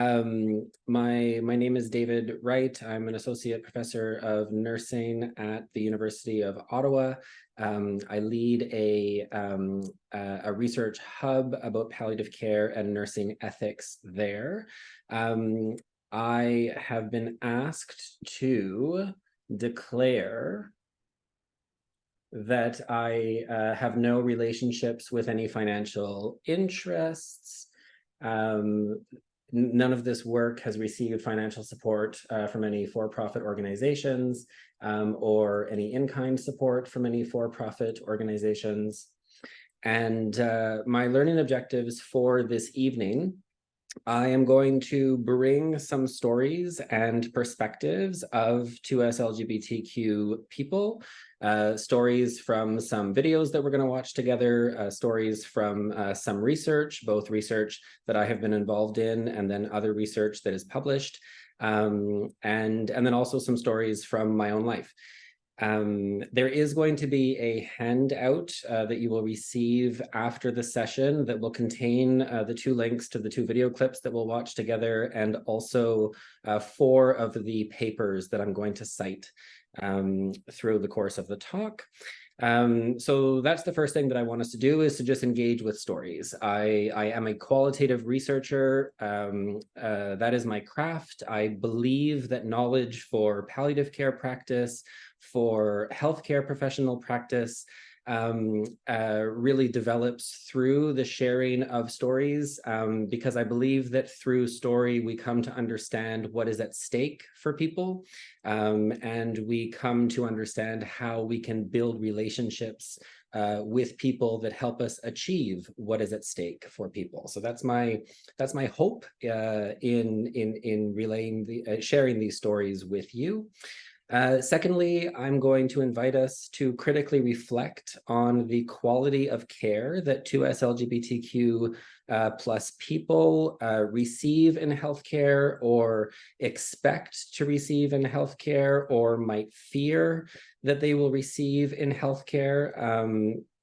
My name is David Wright. I'm an associate professor of nursing at the University of Ottawa. I lead a research hub about palliative care and nursing ethics there. I have been asked to declare that I have no relationships with any financial interests. None of this work has received financial support from any for-profit organizations or any in-kind support from any for-profit organizations. And my learning objectives for this evening, I am going to bring some stories and perspectives of 2S LGBTQ people, stories from some videos that we're going to watch together, stories from some research, both research that I have been involved in and then other research that is published, and then also some stories from my own life. There is going to be a handout that you will receive after the session that will contain the two links to the two video clips that we'll watch together, and also 4 of the papers that I'm going to cite through the course of the talk. So that's the first thing that I want us to do, is to just engage with stories. I am a qualitative researcher. That is my craft. I believe that knowledge for palliative care practice, for healthcare professional practice, really develops through the sharing of stories, because I believe that through story we come to understand what is at stake for people, and we come to understand how we can build relationships with people that help us achieve what is at stake for people. So that's my hope in relaying sharing these stories with you. Secondly, I'm going to invite us to critically reflect on the quality of care that 2S LGBTQ plus people receive in healthcare, or expect to receive in healthcare, or might fear that they will receive in healthcare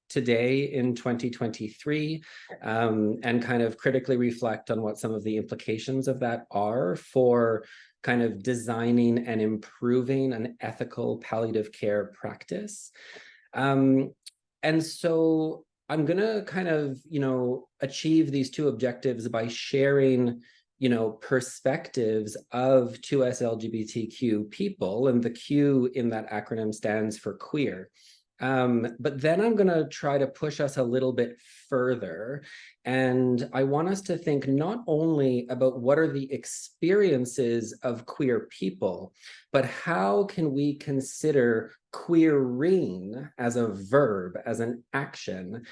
today in 2023, and kind of critically reflect on what some of the implications of that are for kind of designing and improving an ethical palliative care practice. And so I'm going to kind of, achieve these two objectives by sharing, perspectives of 2S LGBTQ people, and the Q in that acronym stands for queer. But then I'm going to try to push us a little bit further. And I want us to think not only about what are the experiences of queer people, but how can we consider queering as a verb, as an action,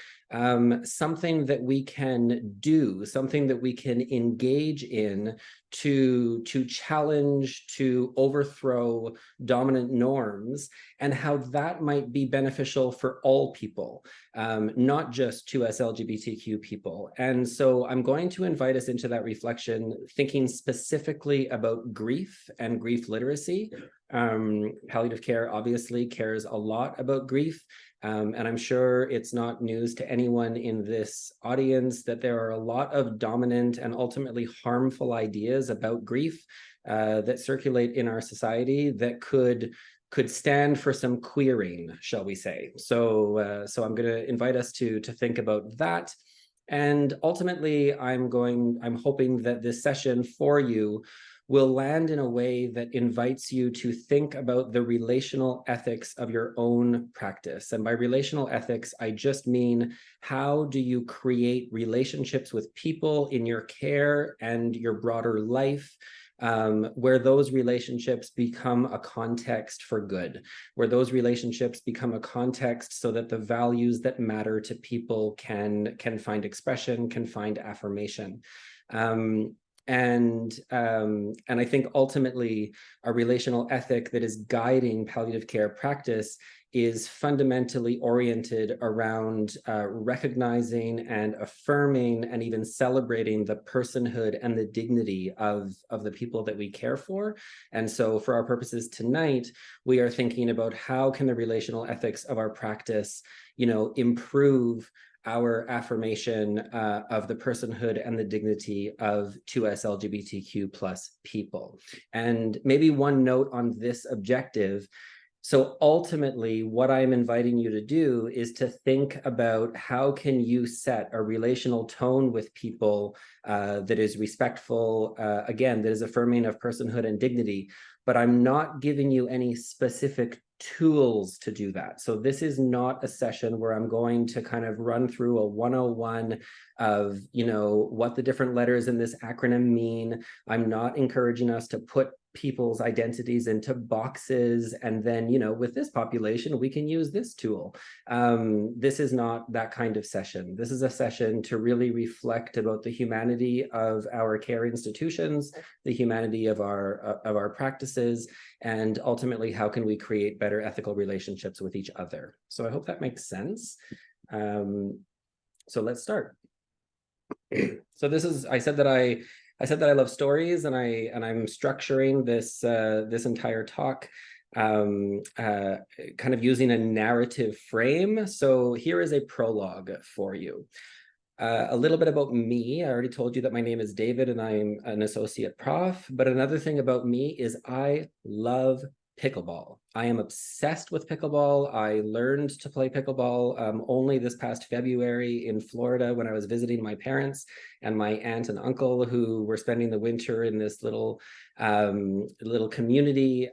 something that we can do, something that we can engage in to challenge, to overthrow dominant norms, and how that might be beneficial for all people, not just 2S LGBTQ people. And so I'm going to invite us into that reflection, thinking specifically about grief and grief literacy. Palliative care obviously cares a lot about grief. And I'm sure it's not news to anyone in this audience that there are a lot of dominant and ultimately harmful ideas about grief that circulate in our society that could stand for some queering, shall we say. So I'm going to invite us to think about that. And ultimately, I'm hoping that this session for you will land in a way that invites you to think about the relational ethics of your own practice. And by relational ethics, I just mean, how do you create relationships with people in your care and your broader life, where those relationships become a context for good, where those relationships become a context so that the values that matter to people can find expression, can find affirmation. And I think ultimately a relational ethic that is guiding palliative care practice is fundamentally oriented around recognizing and affirming and even celebrating the personhood and the dignity of the people that we care for. And so for our purposes tonight, we are thinking about how can the relational ethics of our practice, improve our affirmation of the personhood and the dignity of 2S LGBTQ plus people. And maybe one note on this objective. So ultimately, what I'm inviting you to do is to think about how can you set a relational tone with people that is respectful, again, that is affirming of personhood and dignity, but I'm not giving you any specific tools to do that. So this is not a session where I'm going to kind of run through a 101 of, what the different letters in this acronym mean. I'm not encouraging us to put people's identities into boxes and then, with this population, we can use this tool. This is not that kind of session. This is a session to really reflect about the humanity of our care institutions, the humanity of our practices, and ultimately, how can we create better ethical relationships with each other? So I hope that makes sense. So let's start. So this is, I said that I love stories, and I'm structuring this entire talk kind of using a narrative frame. So here is a prologue for you. A little bit about me. I already told you that my name is David and I'm an associate prof, but another thing about me is I love pickleball. I am obsessed with pickleball. I learned to play pickleball only this past February in Florida when I was visiting my parents and my aunt and uncle who were spending the winter in this little community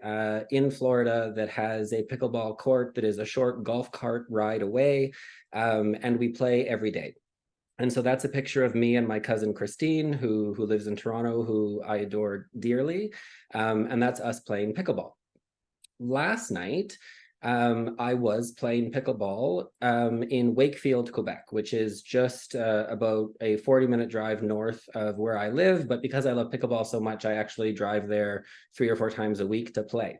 in Florida that has a pickleball court that is a short golf cart ride away, and we play every day. And so that's a picture of me and my cousin Christine, who lives in Toronto, who I adore dearly. And that's us playing pickleball. Last night, I was playing pickleball in Wakefield, Quebec, which is just about a 40-minute drive north of where I live. But because I love pickleball so much, I actually drive there 3 or 4 times a week to play.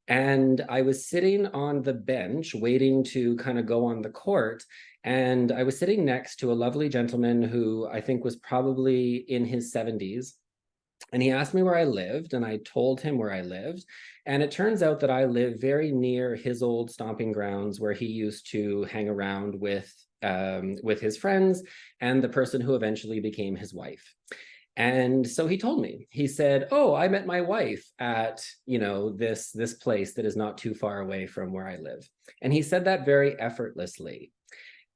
And I was sitting on the bench waiting to kind of go on the court. And I was sitting next to a lovely gentleman who I think was probably in his 70s. And he asked me where I lived, and I told him where I lived. And it turns out that I live very near his old stomping grounds where he used to hang around with his friends and the person who eventually became his wife. And so he told me, he said, oh, I met my wife at, this place that is not too far away from where I live. And he said that very effortlessly.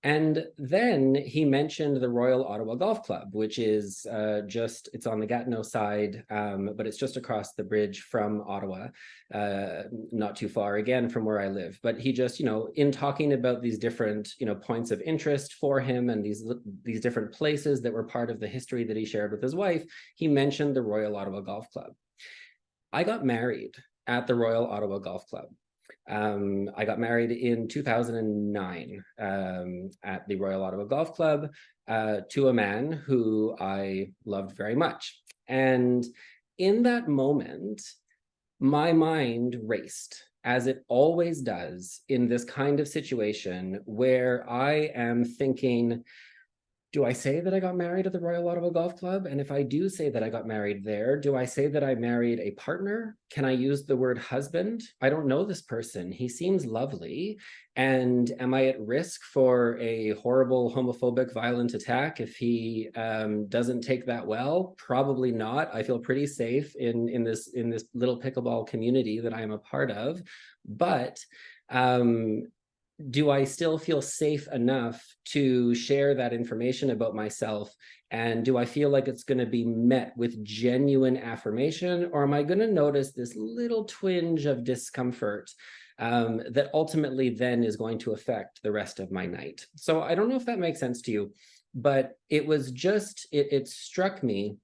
And then he mentioned the Royal Ottawa Golf Club, which is it's on the Gatineau side, but it's just across the bridge from Ottawa, not too far again from where I live. But he just, in talking about these different, points of interest for him and these different places that were part of the history that he shared with his wife, he mentioned the Royal Ottawa Golf Club. I got married at the Royal Ottawa Golf Club. I got married in 2009 at the Royal Ottawa Golf Club to a man who I loved very much. And in that moment, my mind raced, as it always does in this kind of situation where I am thinking, do I say that I got married at the Royal Ottawa Golf Club? And if I do say that I got married there, do I say that I married a partner? Can I use the word husband? I don't know this person. He seems lovely. And am I at risk for a horrible homophobic violent attack if he doesn't take that well? Probably not. I feel pretty safe in this little pickleball community that I am a part of. But do I still feel safe enough to share that information about myself? And do I feel like it's going to be met with genuine affirmation? Or am I going to notice this little twinge of discomfort that ultimately then is going to affect the rest of my night? So I don't know if that makes sense to you, but it struck me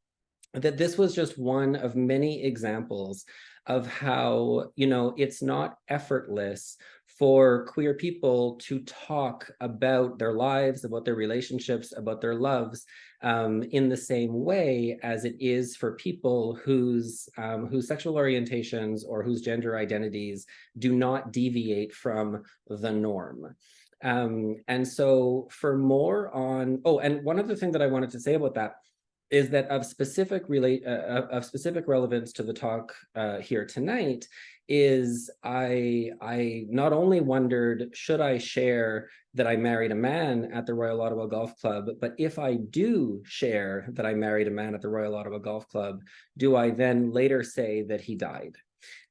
that this was just one of many examples of how, it's not effortless for queer people to talk about their lives, about their relationships, about their loves in the same way as it is for people whose sexual orientations or whose gender identities do not deviate from the norm. And so for more on, and one other thing that I wanted to say about that is that of specific relevance to the talk here tonight is I not only wondered, should I share that I married a man at the Royal Ottawa Golf Club, but if I do share that I married a man at the Royal Ottawa Golf Club, do I then later say that he died?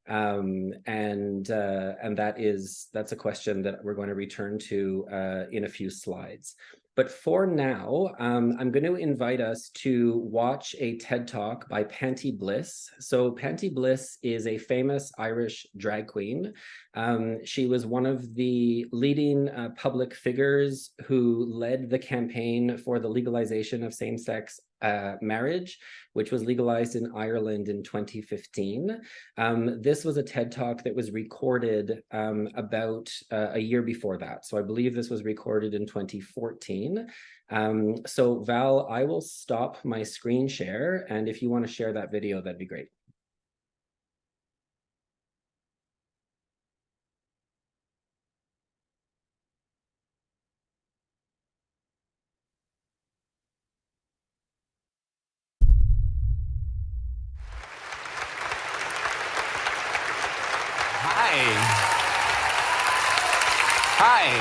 And that's a question that we're going to return to in a few slides. But for now, I'm going to invite us to watch a TED Talk by Panti Bliss. So Panti Bliss is a famous Irish drag queen. She was one of the leading public figures who led the campaign for the legalization of same-sex marriage, which was legalized in Ireland in 2015. This was a TED Talk that was recorded about a year before that. So I believe this was recorded in 2014. So Val, I will stop my screen share, and if you want to share that video, that'd be great. Hi.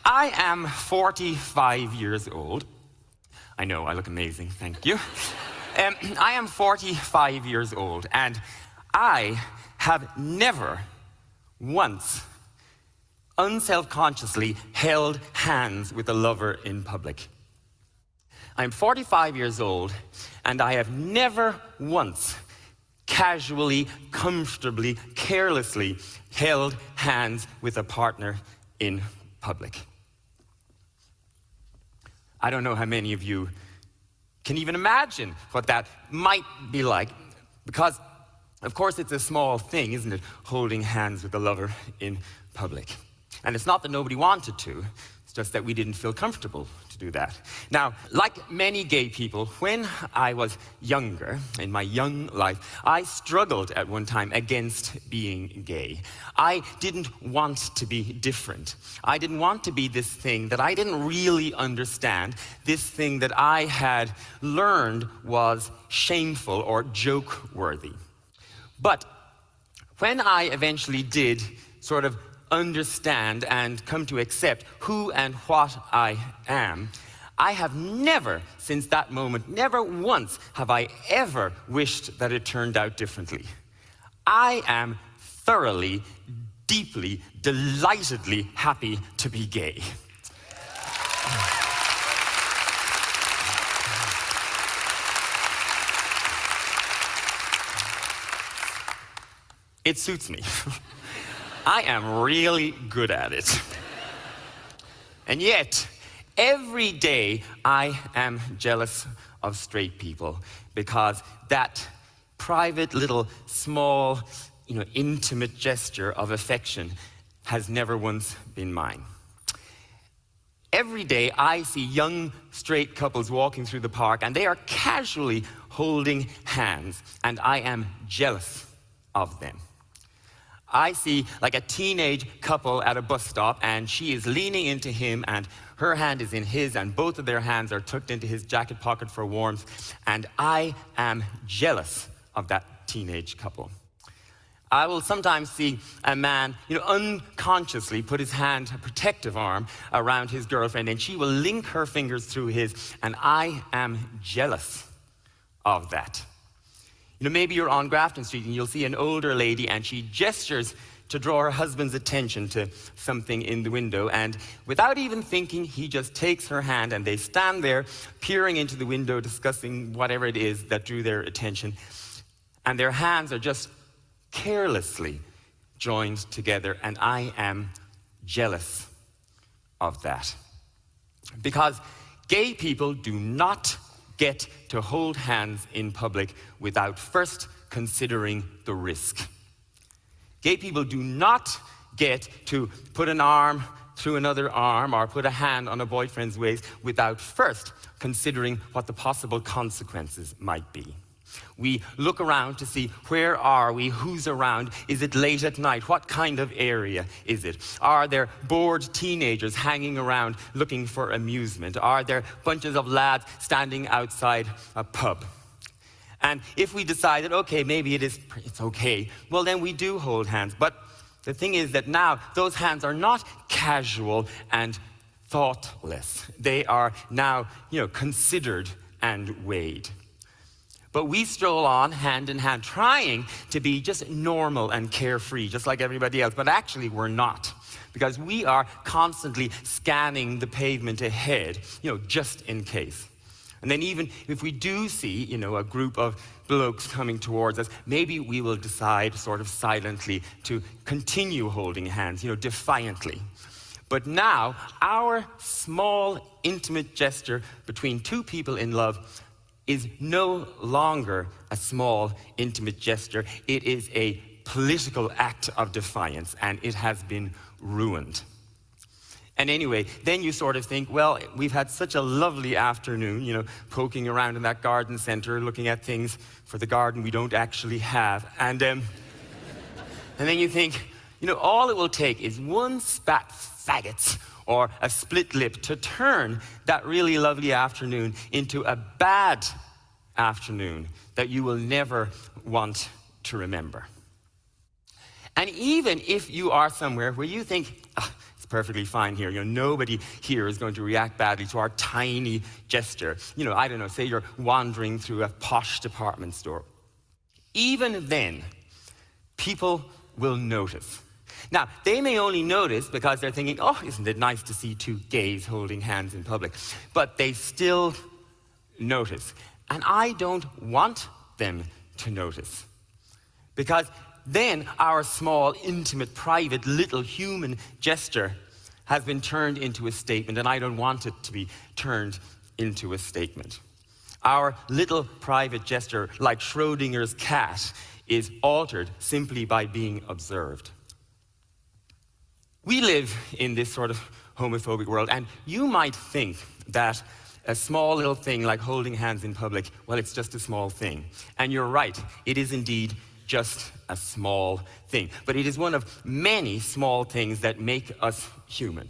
I am 45 years old. I know, I look amazing, thank you. I am 45 years old, and I have never once unselfconsciously held hands with a lover in public. I'm 45 years old, and I have never once casually, comfortably, carelessly held hands with a partner in public. I don't know how many of you can even imagine what that might be like, because, of course, it's a small thing, isn't it, holding hands with a lover in public. And it's not that nobody wanted to, it's just that we didn't feel comfortable to do that. Now, like many gay people, when I was younger, in my young life, I struggled at one time against being gay. I didn't want to be different. I didn't want to be this thing that I didn't really understand, this thing that I had learned was shameful or joke-worthy. But when I eventually did sort of understand and come to accept who and what I am, I have never, since that moment, never once have I ever wished that it turned out differently. I am thoroughly, deeply, delightedly happy to be gay. It suits me. I am really good at it. And yet, every day I am jealous of straight people, because that private little small, intimate gesture of affection has never once been mine. Every day I see young straight couples walking through the park, and they are casually holding hands, and I am jealous of them. I see like a teenage couple at a bus stop, and she is leaning into him, and her hand is in his, and both of their hands are tucked into his jacket pocket for warmth, and I am jealous of that teenage couple. I will sometimes see a man, unconsciously put his hand, a protective arm, around his girlfriend, and she will link her fingers through his, and I am jealous of that. Maybe you're on Grafton Street and you'll see an older lady, and she gestures to draw her husband's attention to something in the window, and without even thinking, he just takes her hand, and they stand there peering into the window, discussing whatever it is that drew their attention, and their hands are just carelessly joined together, and I am jealous of that. Because gay people do not get to hold hands in public without first considering the risk. Gay people do not get to put an arm through another arm or put a hand on a boyfriend's waist without first considering what the possible consequences might be. We look around to see where are we, who's around, is it late at night, what kind of area is it? Are there bored teenagers hanging around looking for amusement? Are there bunches of lads standing outside a pub? And if we decide that, okay, maybe it's okay, well then we do hold hands. But the thing is that now those hands are not casual and thoughtless. They are now, considered and weighed. But we stroll on hand in hand, trying to be just normal and carefree, just like everybody else. But actually, we're not, because we are constantly scanning the pavement ahead, just in case. And then even if we do see, a group of blokes coming towards us, maybe we will decide sort of silently to continue holding hands, defiantly. But now, our small, intimate gesture between two people in love is no longer a small, intimate gesture. It is a political act of defiance, and it has been ruined. And anyway, then you sort of think, well, we've had such a lovely afternoon, poking around in that garden center, looking at things for the garden we don't actually have. And then you think, all it will take is one spat faggots or a split lip to turn that really lovely afternoon into a bad afternoon that you will never want to remember. And even if you are somewhere where you think, it's perfectly fine here, nobody here is going to react badly to our tiny gesture. I don't know, say you're wandering through a posh department store. Even then, people will notice. Now, they may only notice because they're thinking, oh, isn't it nice to see two gays holding hands in public? But they still notice. And I don't want them to notice. Because then our small, intimate, private, little human gesture has been turned into a statement, and I don't want it to be turned into a statement. Our little private gesture, like Schrodinger's cat, is altered simply by being observed. We live in this sort of homophobic world, and you might think that a small little thing like holding hands in public, well, it's just a small thing. And you're right, it is indeed just a small thing. But it is one of many small things that make us human.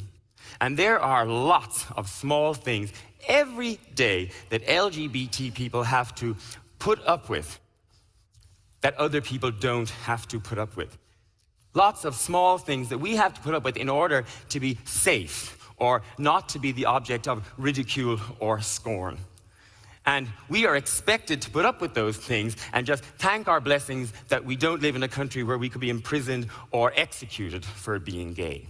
And there are lots of small things every day that LGBT people have to put up with that other people don't have to put up with. Lots of small things that we have to put up with in order to be safe or not to be the object of ridicule or scorn. And we are expected to put up with those things and just thank our blessings that we don't live in a country where we could be imprisoned or executed for being gay.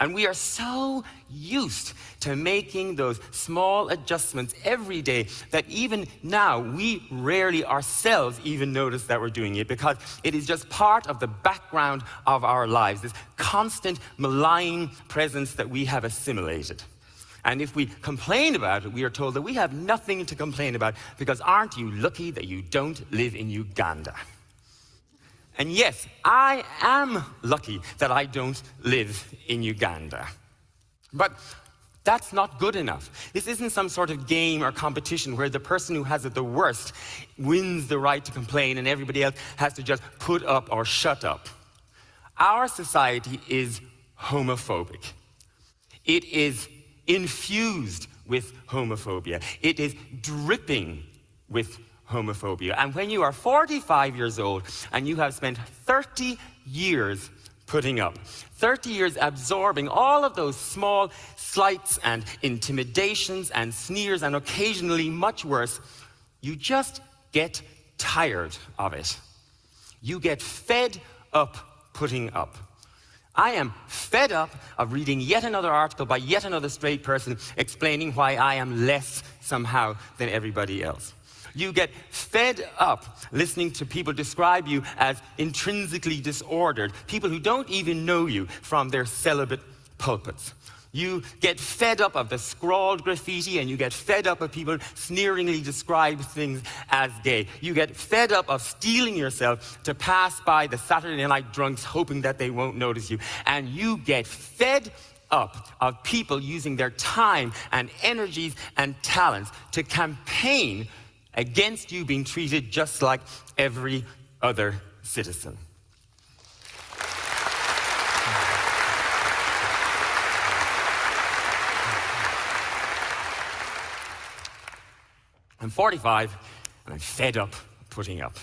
And we are so used to making those small adjustments every day that even now we rarely ourselves even notice that we're doing it, because it is just part of the background of our lives, this constant malign presence that we have assimilated. And if we complain about it, we are told that we have nothing to complain about, because aren't you lucky that you don't live in Uganda? And yes, I am lucky that I don't live in Uganda. But that's not good enough. This isn't some sort of game or competition where the person who has it the worst wins the right to complain and everybody else has to just put up or shut up. Our society is homophobic. It is infused with homophobia. It is dripping with homophobia. And when you are 45 years old and you have spent 30 years putting up, 30 years absorbing all of those small slights and intimidations and sneers and occasionally much worse, you just get tired of it. You get fed up putting up. I am fed up of reading yet another article by yet another straight person explaining why I am less somehow than everybody else. You get fed up listening to people describe you as intrinsically disordered, people who don't even know you from their celibate pulpits. You get fed up of the scrawled graffiti, and you get fed up of people sneeringly describe things as gay. You get fed up of steeling yourself to pass by the Saturday night drunks hoping that they won't notice you. And you get fed up of people using their time and energies and talents to campaign against you being treated just like every other citizen. I'm 45, and I'm fed up putting up.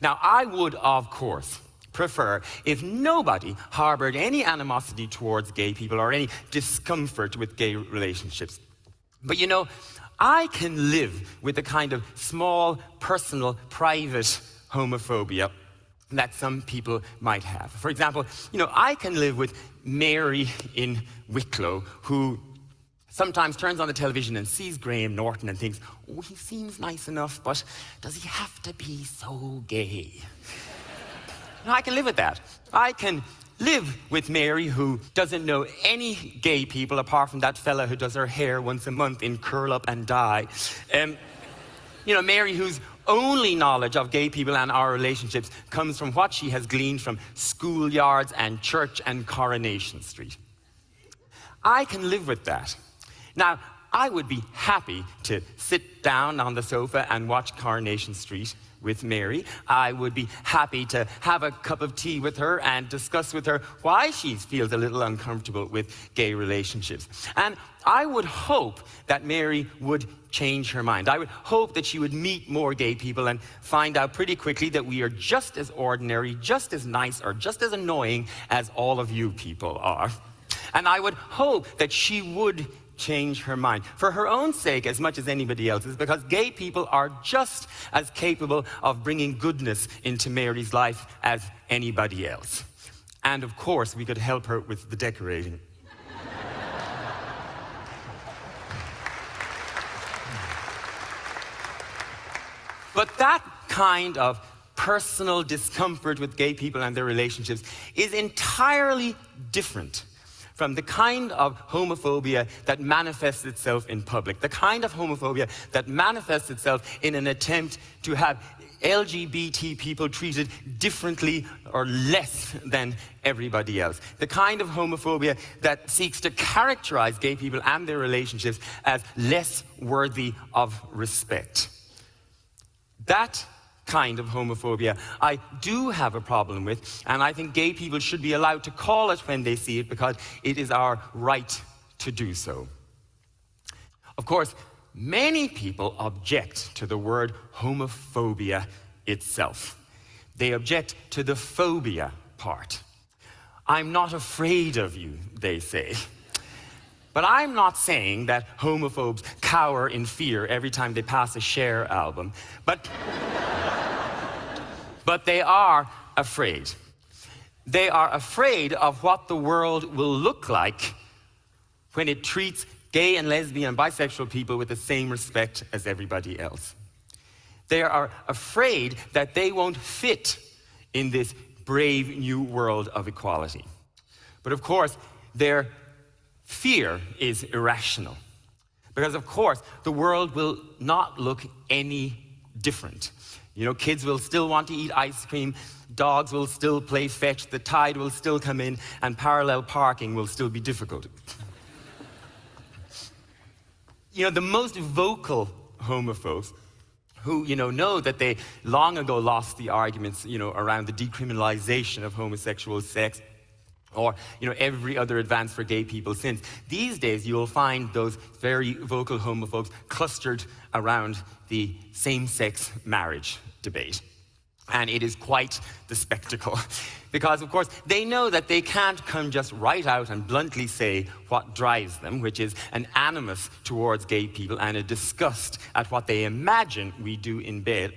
Now, I would, of course, prefer if nobody harbored any animosity towards gay people or any discomfort with gay relationships. But you know, I can live with the kind of small, personal, private homophobia that some people might have. For example, you know, I can live with Mary in Wicklow, who sometimes turns on the television and sees Graham Norton and thinks, oh, he seems nice enough, but does he have to be so gay? No, I can live with that. I can live with Mary, who doesn't know any gay people apart from that fella who does her hair once a month in curl up and dye. You know, Mary, whose only knowledge of gay people and our relationships comes from what she has gleaned from schoolyards and church and Coronation Street. I can live with that. Now, I would be happy to sit down on the sofa and watch Coronation Street with Mary. I would be happy to have a cup of tea with her and discuss with her why she feels a little uncomfortable with gay relationships. And I would hope that Mary would change her mind. I would hope that she would meet more gay people and find out pretty quickly that we are just as ordinary, just as nice, or just as annoying as all of you people are. And I would hope that she would change her mind, for her own sake as much as anybody else's, because gay people are just as capable of bringing goodness into Mary's life as anybody else. And of course, we could help her with the decorating. But that kind of personal discomfort with gay people and their relationships is entirely different from the kind of homophobia that manifests itself in public, the kind of homophobia that manifests itself in an attempt to have LGBT people treated differently or less than everybody else, the kind of homophobia that seeks to characterize gay people and their relationships as less worthy of respect. That kind of homophobia I do have a problem with, and I think gay people should be allowed to call it when they see it, because it is our right to do so. Of course, many people object to the word homophobia itself. They object to the phobia part. I'm not afraid of you, they say. But I'm not saying that homophobes cower in fear every time they pass a Cher album, but they are afraid. They are afraid of what the world will look like when it treats gay and lesbian and bisexual people with the same respect as everybody else. They are afraid that they won't fit in this brave new world of equality. But of course, their fear is irrational, because of course, the world will not look any different. You know, kids will still want to eat ice cream, dogs will still play fetch, the tide will still come in, and parallel parking will still be difficult. You know, the most vocal homophobes who, know that they long ago lost the arguments, around the decriminalization of homosexual sex, or, every other advance for gay people since. These days, you'll find those very vocal homophobes clustered around the same-sex marriage debate. And it is quite the spectacle. Because, of course, they know that they can't come just right out and bluntly say what drives them, which is an animus towards gay people and a disgust at what they imagine we do in bed,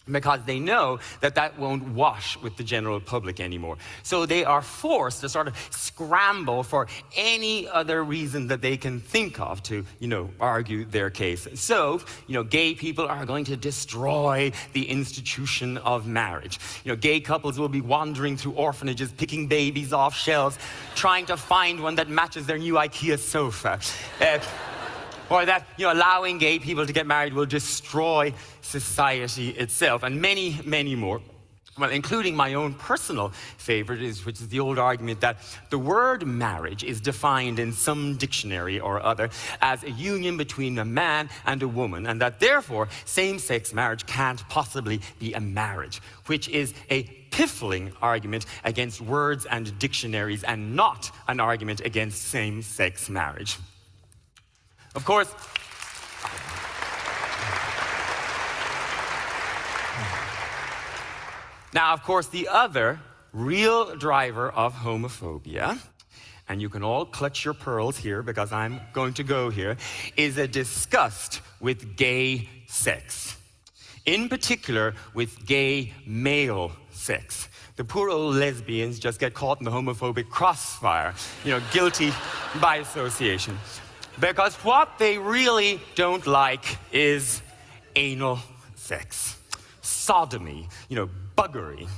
because they know that that won't wash with the general public anymore. So they are forced to sort of scramble for any other reason that they can think of to, argue their case. So, gay people are going to destroy the institution of marriage. Gay couples will be wandering through orphanages, picking babies off shelves, trying to find one that matches their new IKEA sofa. Or that, allowing gay people to get married will destroy society itself, and many, many more. Well, including my own personal favorite, which is the old argument that the word marriage is defined in some dictionary or other as a union between a man and a woman, and that therefore same-sex marriage can't possibly be a marriage, which is a piffling argument against words and dictionaries and not an argument against same-sex marriage. Of course, now, of course, the other real driver of homophobia, and you can all clutch your pearls here because I'm going to go here, is a disgust with gay sex. In particular, with gay male sex. The poor old lesbians just get caught in the homophobic crossfire, guilty by association. Because what they really don't like is anal sex, sodomy, buggery.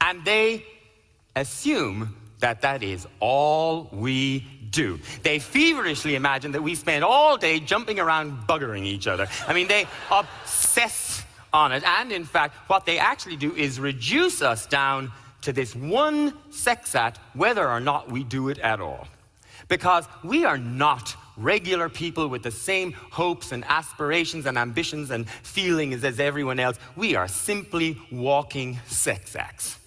And they assume that that is all we do. They feverishly imagine that we spend all day jumping around buggering each other. I mean, they obsess on it. And in fact, what they actually do is reduce us down to this one sex act, whether or not we do it at all. Because we are not regular people with the same hopes and aspirations and ambitions and feelings as everyone else. We are simply walking sex acts.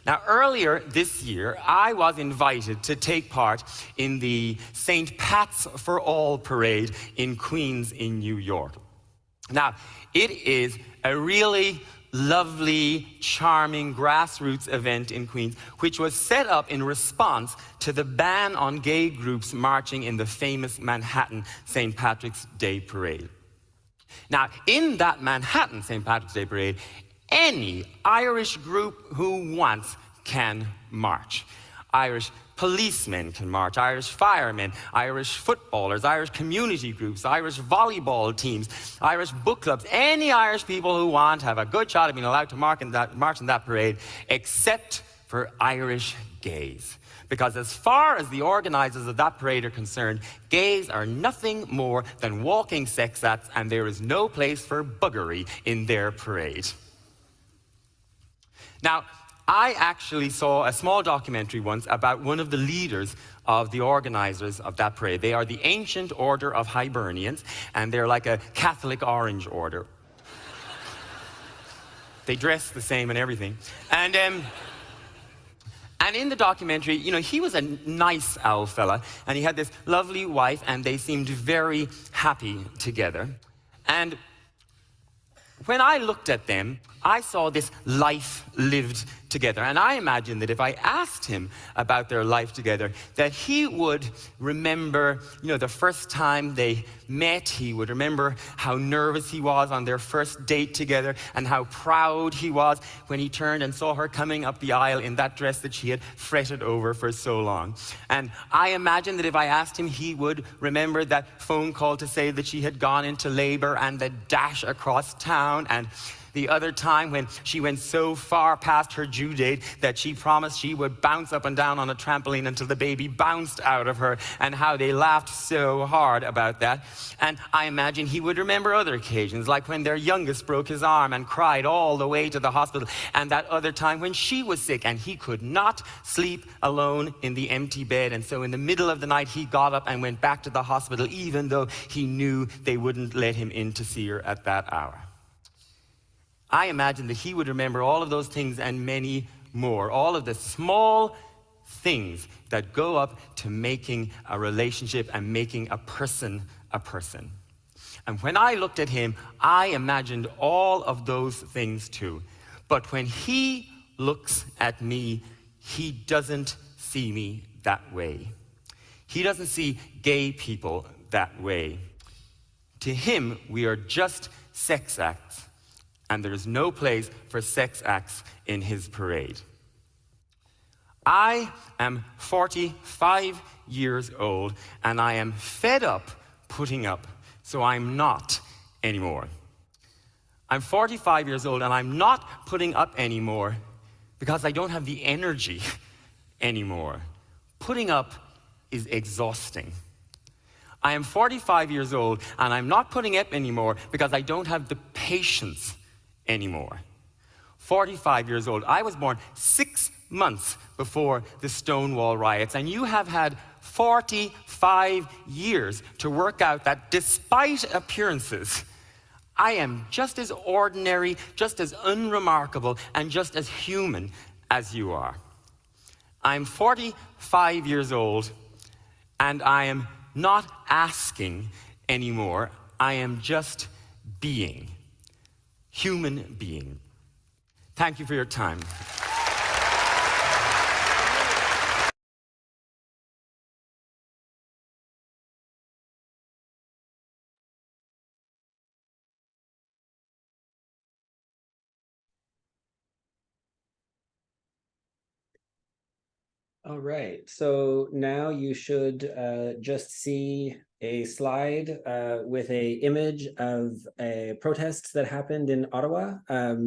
Now, earlier this year, I was invited to take part in the St. Pat's for All parade in Queens in New York. Now, it is a really lovely, charming grassroots event in Queens, which was set up in response to the ban on gay groups marching in the famous Manhattan St. Patrick's Day Parade. Now, in that Manhattan St. Patrick's Day Parade, any Irish group who wants can march. Irish policemen can march, Irish firemen, Irish footballers, Irish community groups, Irish volleyball teams, Irish book clubs, any Irish people who want have a good shot at being allowed to march in that parade, except for Irish gays. Because as far as the organizers of that parade are concerned, gays are nothing more than walking sex acts, and there is no place for buggery in their parade. Now, I actually saw a small documentary once about one of the leaders of the organizers of that parade. They are the Ancient Order of Hibernians, and they're like a Catholic Orange Order. They dress the same and everything. And in the documentary, he was a nice old fella, and he had this lovely wife, and they seemed very happy together. And when I looked at them, I saw this life lived together. And I imagined that if I asked him about their life together, that he would remember, the first time they met. He would remember how nervous he was on their first date together and how proud he was when he turned and saw her coming up the aisle in that dress that she had fretted over for so long. And I imagined that if I asked him, he would remember that phone call to say that she had gone into labor and the dash across town, and the other time when she went so far past her due date that she promised she would bounce up and down on a trampoline until the baby bounced out of her, and how they laughed so hard about that. And I imagine he would remember other occasions, like when their youngest broke his arm and cried all the way to the hospital, and that other time when she was sick and he could not sleep alone in the empty bed, and so in the middle of the night he got up and went back to the hospital even though he knew they wouldn't let him in to see her at that hour. I imagine that he would remember all of those things and many more, all of the small things that go up to making a relationship and making a person a person. And when I looked at him, I imagined all of those things too. But when he looks at me, he doesn't see me that way. He doesn't see gay people that way. To him, we are just sex acts, and there is no place for sex acts in his parade. I am 45 years old, and I am fed up putting up, so I'm not anymore. I'm 45 years old, and I'm not putting up anymore because I don't have the energy anymore. Putting up is exhausting. I am 45 years old, and I'm not putting up anymore because I don't have the patience anymore. 45 years old. I was born 6 months before the Stonewall riots, and you have had 45 years to work out that despite appearances, I am just as ordinary, just as unremarkable, and just as human as you are. I'm 45 years old, and I am not asking anymore. I am just being, human being. Thank you for your time. All right, so now you should just see a slide with a image of a protest that happened in Ottawa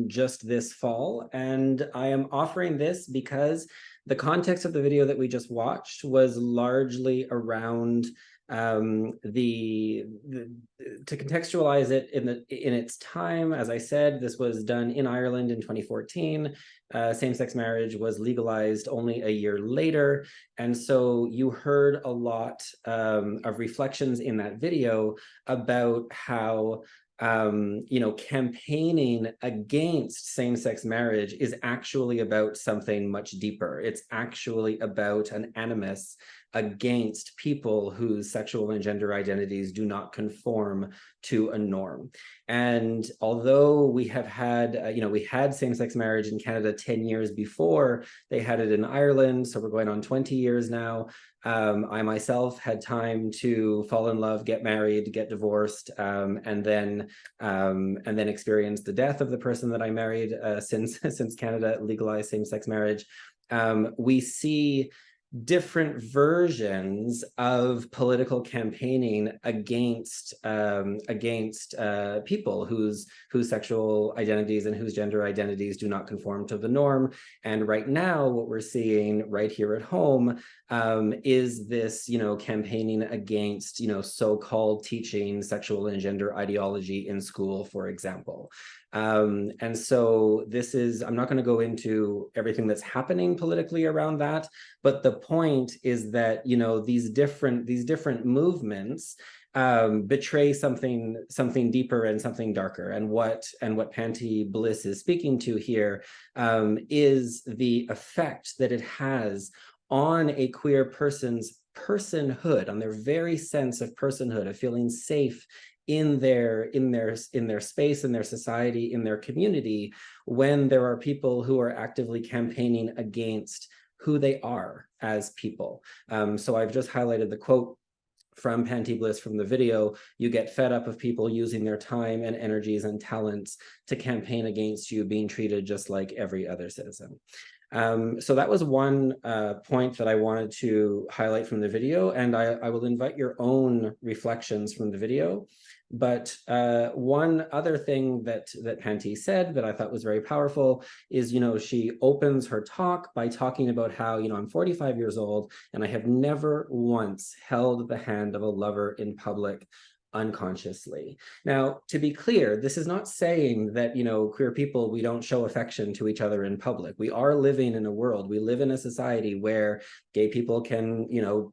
just this fall. And I am offering this because the context of the video that we just watched was largely around to contextualize it in its time. As I said, this was done in Ireland in 2014. Same-sex marriage was legalized only a year later. And so you heard a lot of reflections in that video about how campaigning against same-sex marriage is actually about something much deeper. It's actually about an animus against people whose sexual and gender identities do not conform to a norm. And although we have had, we had same-sex marriage in Canada 10 years before they had it in Ireland, so we're going on 20 years now. I myself had time to fall in love, get married, get divorced, and then experience the death of the person that I married since Canada legalized same-sex marriage. We see different versions of political campaigning against people whose sexual identities and whose gender identities do not conform to the norm. And right now, what we're seeing right here at home is this, campaigning against, so-called teaching sexual and gender ideology in school, for example. And so this is, I'm not going to go into everything that's happening politically around that, but the point is that, these different movements betray something deeper and something darker. And what Panti Bliss is speaking to here is the effect that it has on a queer person's personhood, on their very sense of personhood, of feeling safe in their space, in their society, in their community, when there are people who are actively campaigning against who they are as people. So I've just highlighted the quote from Panti Bliss from the video. You get fed up of people using their time and energies and talents to campaign against you being treated just like every other citizen. So that was one point that I wanted to highlight from the video, and I will invite your own reflections from the video. But one other thing that Panti said that I thought was very powerful is, she opens her talk by talking about how, I'm 45 years old and I have never once held the hand of a lover in public unconsciously. Now, to be clear, this is not saying that, queer people, we don't show affection to each other in public. We are living in a world, we live in a society where gay people can,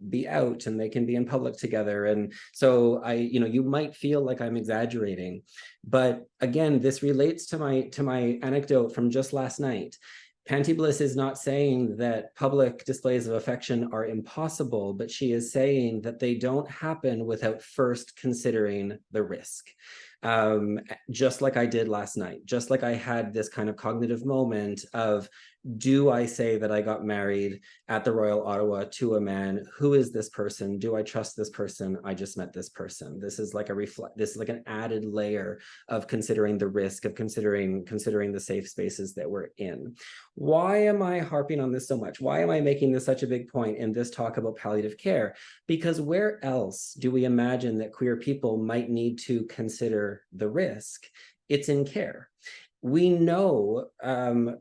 be out and they can be in public together. And so you might feel like I'm exaggerating, but again, this relates to my anecdote from just last night. Panti Bliss is not saying that public displays of affection are impossible, but she is saying that they don't happen without first considering the risk. Just like I did last night, just like I had this kind of cognitive moment of, do I say that I got married at the Royal Ottawa to a man? Who is this person? Do I trust this person? I just met this person. This is like this is like an added layer of considering the risk, of considering the safe spaces that we're in. Why am I harping on this so much? Why am I making this such a big point in this talk about palliative care? Because where else do we imagine that queer people might need to consider the risk? It's in care. We know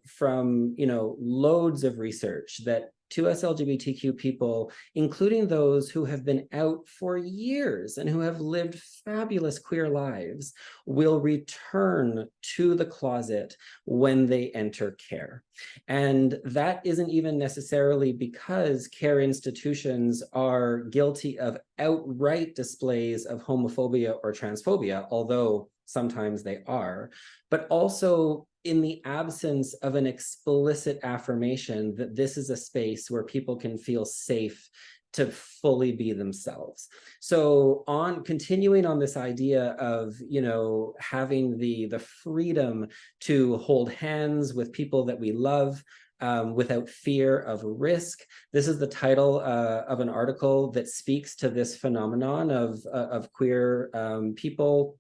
from loads of research that to us LGBTQ people, including those who have been out for years and who have lived fabulous queer lives, will return to the closet when they enter care. And that isn't even necessarily because care institutions are guilty of outright displays of homophobia or transphobia, although sometimes they are, but also in the absence of an explicit affirmation that this is a space where people can feel safe to fully be themselves. So continuing on this idea of, having the freedom to hold hands with people that we love, without fear of risk. This is the title of an article that speaks to this phenomenon of queer people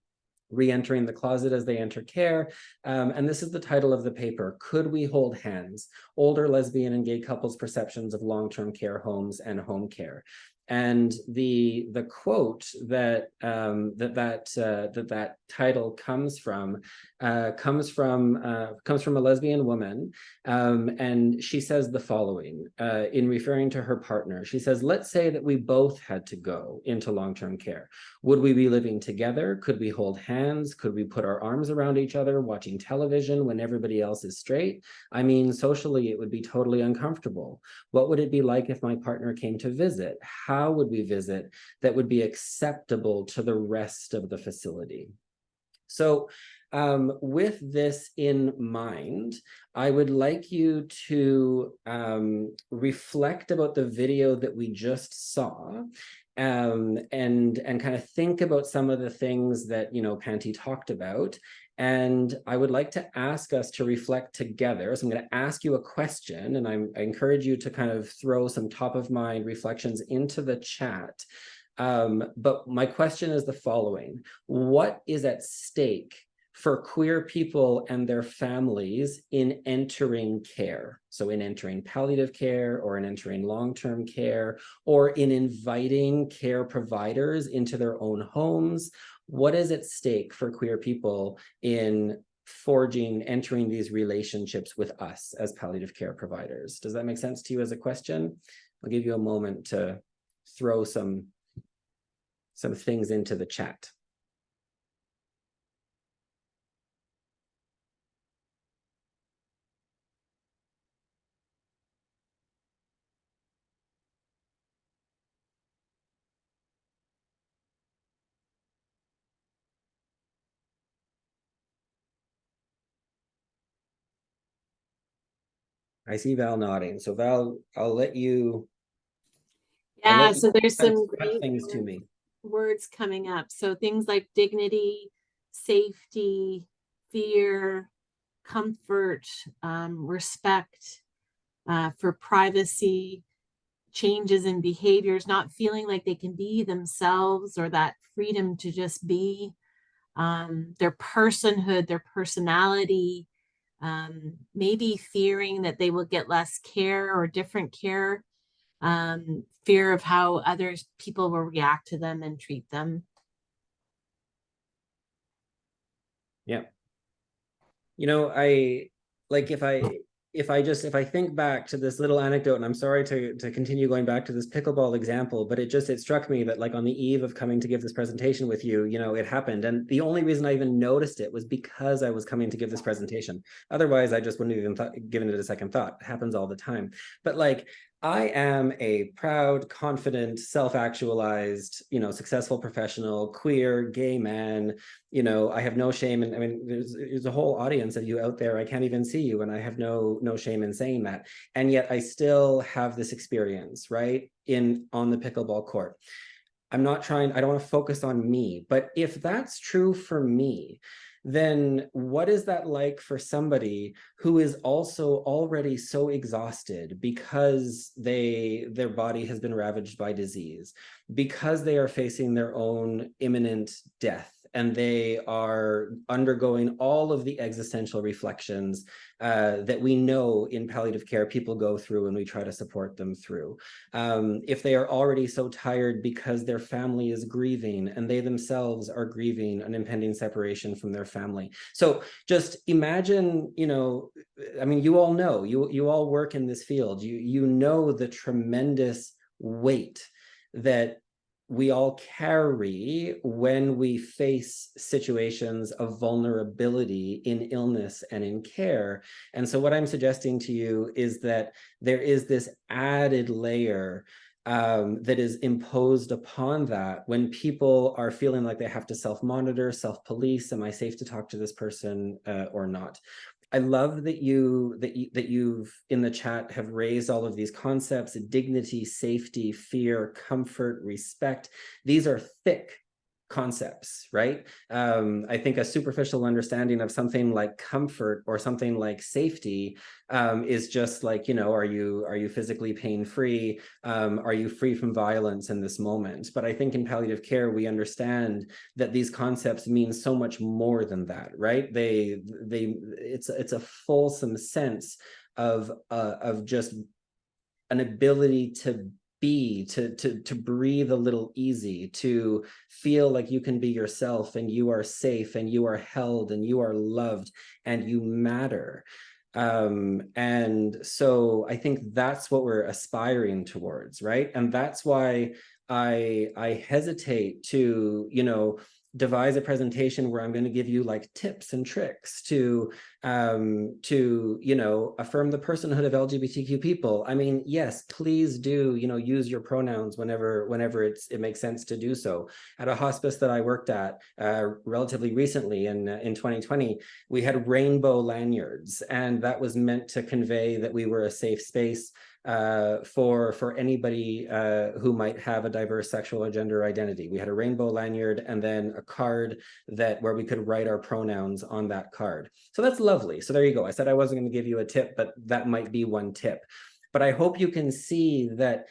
re-entering the closet as they enter care. And this is the title of the paper: Could We Hold Hands? Older lesbian and gay couples' perceptions of long-term care homes and home care. And the quote that that title comes from a lesbian woman, and she says the following in referring to her partner. She says, "Let's say that we both had to go into long-term care. Would we be living together? Could we hold hands? Could we put our arms around each other watching television when everybody else is straight? I mean, socially, it would be totally uncomfortable. What would it be like if my partner came to visit? How would we visit that would be acceptable to the rest of the facility?" So with this in mind, I would like you to reflect about the video that we just saw, and kind of think about some of the things that, Panti talked about. And I would like to ask us to reflect together. So I'm going to ask you a question, and I encourage you to kind of throw some top of mind reflections into the chat. But my question is the following: what is at stake for queer people and their families in entering care? So in entering palliative care, or in entering long-term care, or in inviting care providers into their own homes. What is at stake for queer people in entering these relationships with us as palliative care providers? Does that make sense to you as a question? I'll give you a moment to throw some things into the chat. I see Val nodding. So Val, I'll let you. Yeah, so there's some great things to me. Words coming up. So things like dignity, safety, fear, comfort, respect for privacy, changes in behaviors, not feeling like they can be themselves, or that freedom to just be, their personhood, their personality, maybe fearing that they will get less care or different care, fear of how people will react to them and treat them. Yeah. I like, if I think back to this little anecdote, and I'm sorry to continue going back to this pickleball example, but it struck me that, like, on the eve of coming to give this presentation with you, it happened. And the only reason I even noticed it was because I was coming to give this presentation. Otherwise, I just wouldn't have even given it a second thought. It happens all the time. But like, I am a proud, confident, self-actualized, successful professional, queer, gay man. I have no shame. And I mean, there's a whole audience of you out there. I can't even see you, and I have no shame in saying that. And yet I still have this experience, right, on the pickleball court. I don't want to focus on me, but if that's true for me, then what is that like for somebody who is also already so exhausted because their body has been ravaged by disease, because they are facing their own imminent death and they are undergoing all of the existential reflections that we know in palliative care people go through and we try to support them through. If they are already so tired because their family is grieving and they themselves are grieving an impending separation from their family. So just imagine, you know, I mean, you all know, you all work in this field, you know the tremendous weight that we all carry when we face situations of vulnerability in illness and in care. And so what I'm suggesting to you is that there is this added layer that is imposed upon that when people are feeling like they have to self-monitor, self-police. Am I safe to talk to this person or not? I love that you've in the chat have raised all of these concepts: dignity, safety, fear, comfort, respect. These are thick concepts, right? I think a superficial understanding of something like comfort or something like safety is just like, you know, are you physically pain-free? Are you free from violence in this moment? But I think in palliative care, we understand that these concepts mean so much more than that, right? It's a fulsome sense of just an ability to be, to breathe a little easy, to feel like you can be yourself and you are safe and you are held and you are loved and you matter. And so I think that's what we're aspiring towards, right? And that's why I hesitate to, you know, devise a presentation where I'm going to give you like tips and tricks to you know, affirm the personhood of LGBTQ people. I mean, yes, please do, you know, use your pronouns whenever it makes sense to do so. At a hospice that I worked at relatively recently in 2020, we had rainbow lanyards, and that was meant to convey that we were a safe space for anybody who might have a diverse sexual or gender identity. We had a rainbow lanyard and then a card where we could write our pronouns on that card. So that's lovely. So there you go. I said I wasn't going to give you a tip, but that might be one tip. But I hope you can see that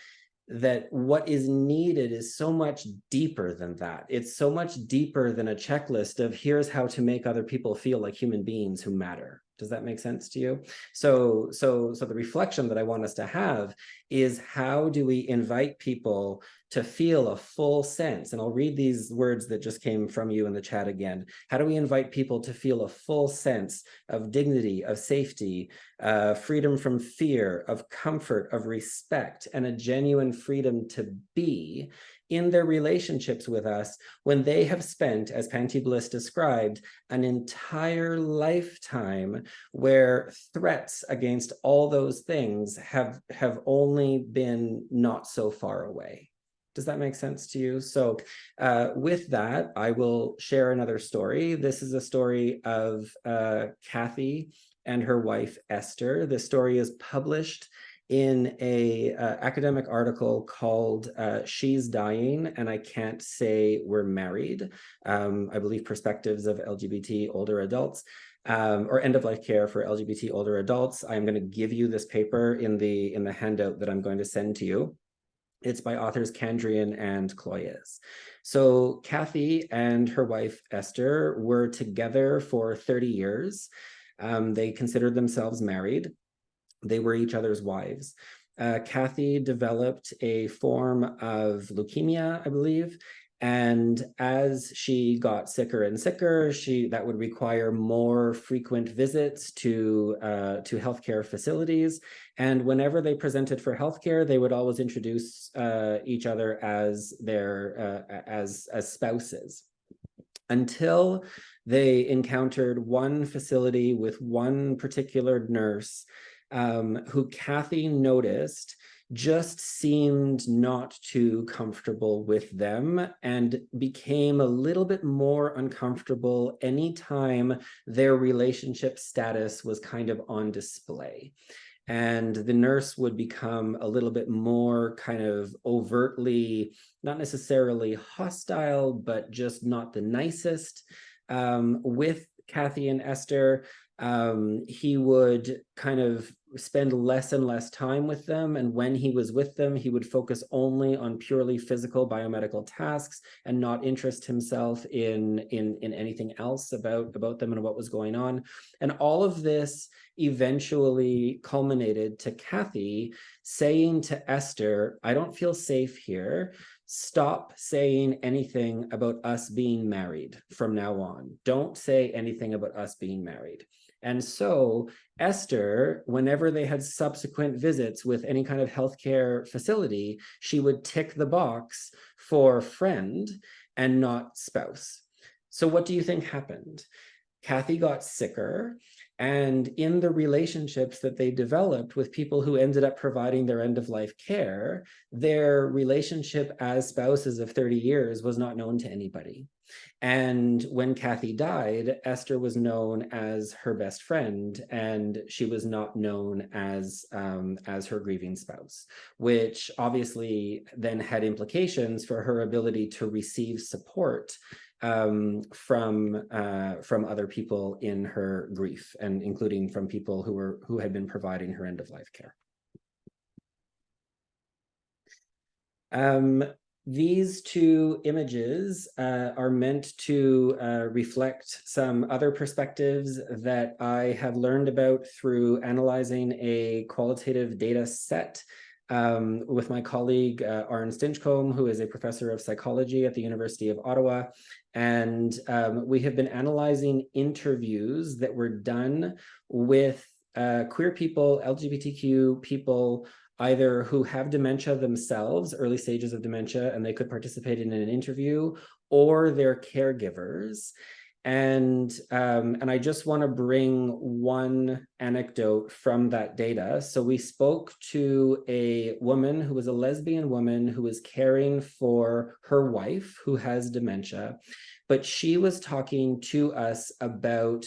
what is needed is so much deeper than that. It's so much deeper than a checklist of here's how to make other people feel like human beings who matter. Does that make sense to you? So the reflection that I want us to have is, how do we invite people to feel a full sense? And I'll read these words that just came from you in the chat again. How do we invite people to feel a full sense of dignity, of safety, freedom from fear, of comfort, of respect, and a genuine freedom to be in their relationships with us when they have spent, as Panti Bliss described, an entire lifetime where threats against all those things have only been not so far away. Does that make sense to you? So with that, I will share another story. This is a story of Kathy and her wife, Esther. The story is published in a academic article called She's Dying and I Can't Say We're Married, I believe Perspectives of LGBT Older Adults, or End of Life Care for LGBT Older Adults. I'm going to give you this paper in the handout that I'm going to send to you. It's by authors Kandrian and Cloyes. So Kathy and her wife Esther were together for 30 years. They considered themselves married. They were each other's wives. Kathy developed a form of leukemia, I believe, and as she got sicker and sicker, that would require more frequent visits to healthcare facilities. And whenever they presented for healthcare, they would always introduce each other as as spouses, until they encountered one facility with one particular nurse who Kathy noticed just seemed not too comfortable with them and became a little bit more uncomfortable anytime their relationship status was kind of on display. And the nurse would become a little bit more kind of overtly, not necessarily hostile, but just not the nicest with Kathy and Esther, he would kind of spend less and less time with them. And when he was with them, he would focus only on purely physical biomedical tasks and not interest himself in anything else about them and what was going on. And all of this eventually culminated to Kathy saying to Esther, I don't feel safe here. Stop saying anything about us being married from now on. Don't say anything about us being married. And so Esther, whenever they had subsequent visits with any kind of healthcare facility, she would tick the box for friend and not spouse. So what do you think happened? Kathy got sicker, and in the relationships that they developed with people who ended up providing their end-of-life care, their relationship as spouses of 30 years was not known to anybody. And when Kathy died, Esther was known as her best friend, and she was not known as her grieving spouse, which obviously then had implications for her ability to receive support from other people in her grief, and including from people who had been providing her end-of-life care. These two images are meant to reflect some other perspectives that I have learned about through analyzing a qualitative data set with my colleague, Aaron Stinchcombe, who is a professor of psychology at the University of Ottawa. And we have been analyzing interviews that were done with queer people, LGBTQ people, either who have dementia themselves, early stages of dementia, and they could participate in an interview, or their caregivers. And I just want to bring one anecdote from that data. So we spoke to a woman who was a lesbian woman who was caring for her wife who has dementia, but she was talking to us about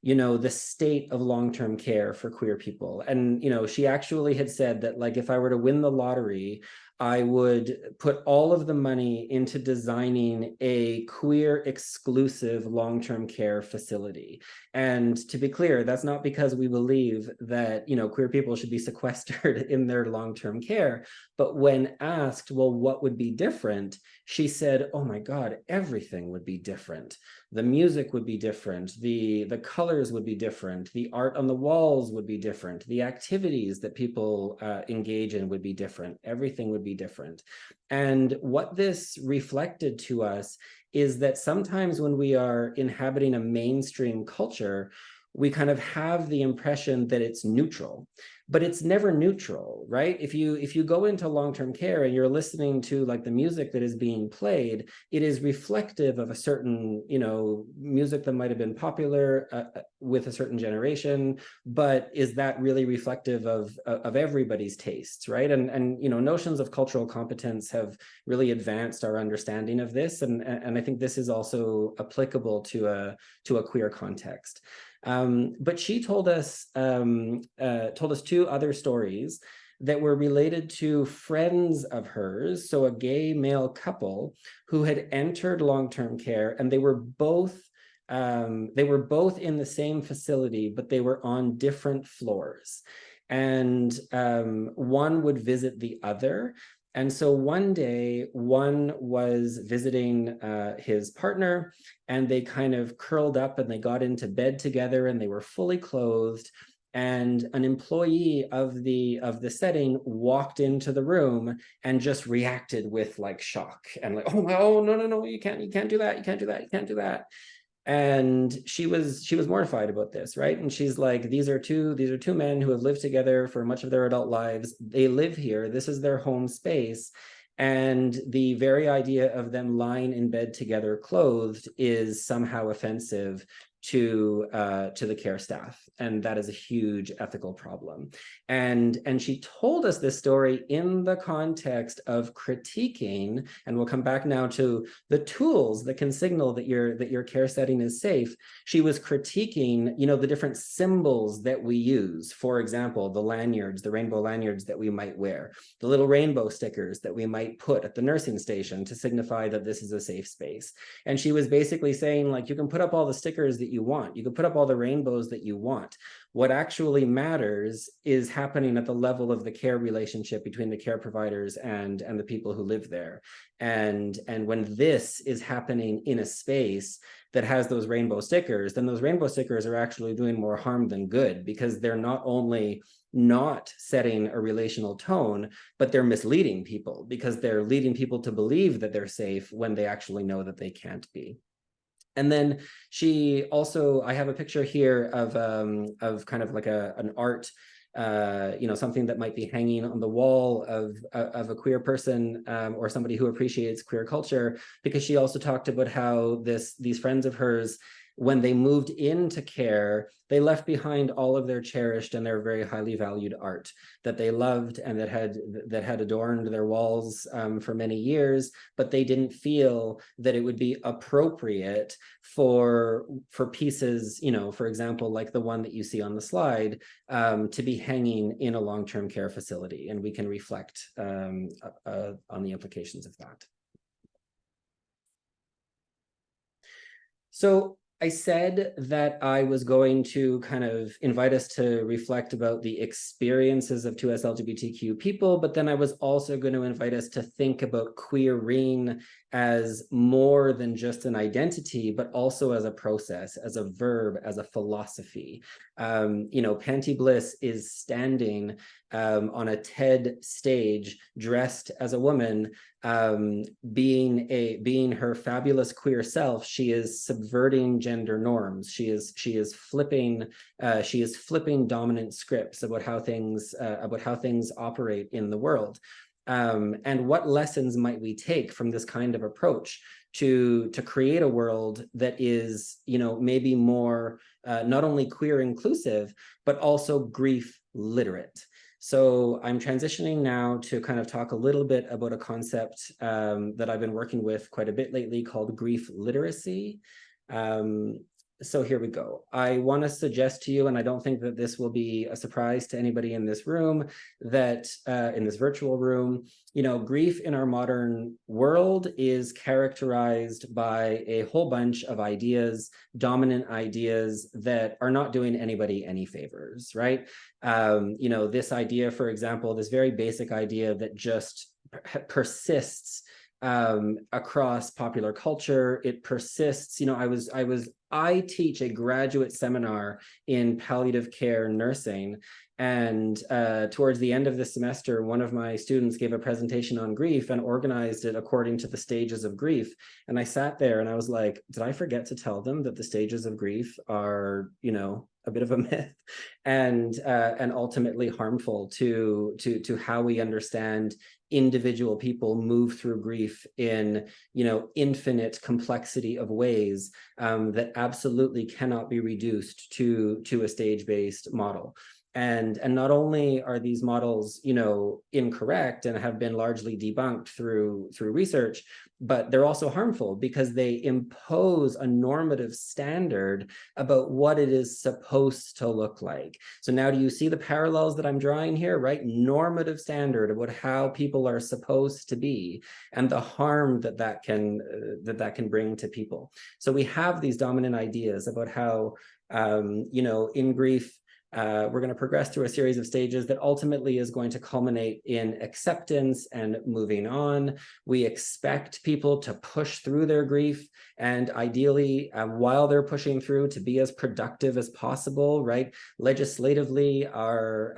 the state of long-term care for queer people. And, she actually had said that, like, if I were to win the lottery, I would put all of the money into designing a queer exclusive long-term care facility. And to be clear, that's not because we believe that, queer people should be sequestered in their long-term care. But when asked, well, what would be different? She said, oh my God, everything would be different. The music would be different. The colors would be different. The art on the walls would be different. The activities that people engage in would be different. Everything would be different. And what this reflected to us is that sometimes when we are inhabiting a mainstream culture, we kind of have the impression that it's neutral, but it's never neutral, right? If you go into long-term care and you're listening to like the music that is being played, it is reflective of a certain, music that might have been popular with a certain generation, but is that really reflective of everybody's tastes, right? And notions of cultural competence have really advanced our understanding of this, and I think this is also applicable to a queer context. But she told us two other stories that were related to friends of hers, so a gay male couple who had entered long-term care, and they were both in the same facility, but they were on different floors, and one would visit the other. And so one day, one was visiting his partner, and they kind of curled up and they got into bed together, and they were fully clothed. And an employee of the setting walked into the room and just reacted with like shock and like, oh no, you can't do that, you can't do that. And she was mortified about this, right? And she's like, these are two men who have lived together for much of their adult lives. They live here. This is their home space. And the very idea of them lying in bed together clothed is somehow offensive to the care staff, and that is a huge ethical problem. And she told us this story in the context of critiquing, and we'll come back now to the tools that can signal that your care setting is safe. She was critiquing, the different symbols that we use. For example, the lanyards, the rainbow lanyards that we might wear, the little rainbow stickers that we might put at the nursing station to signify that this is a safe space. And she was basically saying, like, you can put up all the stickers that that you want. You can put up all the rainbows that you want. What actually matters is happening at the level of the care relationship between the care providers and the people who live there. And when this is happening in a space that has those rainbow stickers, then those rainbow stickers are actually doing more harm than good, because they're not only not setting a relational tone, but they're misleading people, because they're leading people to believe that they're safe when they actually know that they can't be. And then she also, I have a picture here of kind of like an art, something that might be hanging on the wall of a queer person, or somebody who appreciates queer culture, because she also talked about how these friends of hers, when they moved into care, they left behind all of their cherished and their very highly valued art that they loved and that had adorned their walls for many years, but they didn't feel that it would be appropriate for pieces, for example, like the one that you see on the slide, to be hanging in a long-term care facility. And we can reflect on the implications of that. So I said that I was going to kind of invite us to reflect about the experiences of 2S LGBTQ people, but then I was also going to invite us to think about queering as more than just an identity, but also as a process, as a verb, as a philosophy. Panty Bliss is standing on a TED stage dressed as a woman, being her fabulous queer self. She is subverting gender norms. She is flipping dominant scripts about how things operate in the world. And what lessons might we take from this kind of approach to create a world that is, maybe more not only queer inclusive, but also grief literate? So I'm transitioning now to kind of talk a little bit about a concept that I've been working with quite a bit lately called grief literacy. So here we go. I want to suggest to you, and I don't think that this will be a surprise to anybody in this room, that in this virtual room, grief in our modern world is characterized by a whole bunch of ideas, dominant ideas that are not doing anybody any favors, right? This idea, for example, this very basic idea that just persists across popular culture. It persists. I teach a graduate seminar in palliative care nursing, and towards the end of the semester, one of my students gave a presentation on grief and organized it according to the stages of grief. And I sat there and I was like, did I forget to tell them that the stages of grief are, a bit of a myth and ultimately harmful to how we understand individual people move through grief in infinite complexity of ways that absolutely cannot be reduced to a stage-based model. And not only are these models, incorrect and have been largely debunked through research, but they're also harmful because they impose a normative standard about what it is supposed to look like. So now do you see the parallels that I'm drawing here, right? Normative standard about how people are supposed to be and the harm that can bring to people. So we have these dominant ideas about how, in grief, we're going to progress through a series of stages that ultimately is going to culminate in acceptance and moving on. We expect people to push through their grief, and ideally, while they're pushing through, to be as productive as possible, right? Legislatively, our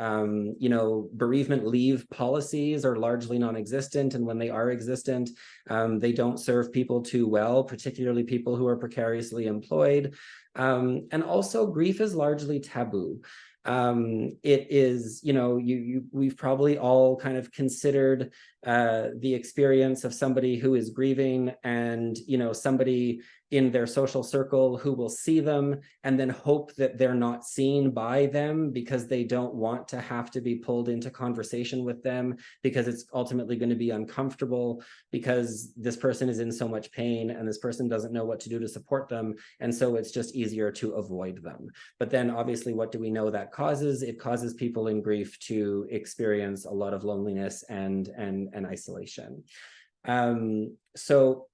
bereavement leave policies are largely non-existent, and when they are existent, they don't serve people too well, particularly people who are precariously employed. And also grief is largely taboo. It is, we've probably all kind of considered the experience of somebody who is grieving and, somebody in their social circle who will see them and then hope that they're not seen by them because they don't want to have to be pulled into conversation with them because it's ultimately going to be uncomfortable because this person is in so much pain and this person doesn't know what to do to support them. And so it's just easier to avoid them. But then obviously, what do we know that causes? It causes people in grief to experience a lot of loneliness and isolation. So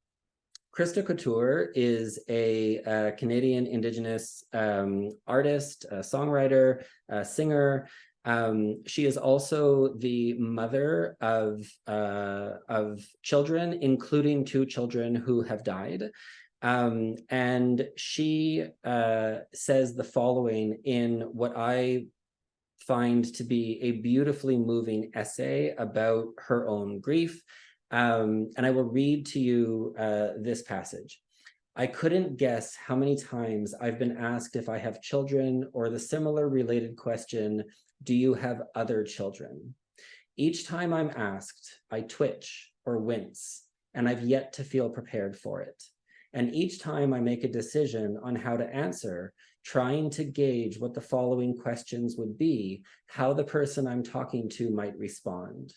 Krista Couture is a Canadian Indigenous artist, a songwriter, a singer. She is also the mother of children, including 2 children who have died. And she says the following in what I find to be a beautifully moving essay about her own grief. And I will read to you this passage. I couldn't guess how many times I've been asked if I have children, or the similar related question, do you have other children? Each time I'm asked, I twitch or wince, and I've yet to feel prepared for it. And each time I make a decision on how to answer, trying to gauge what the following questions would be, how the person I'm talking to might respond.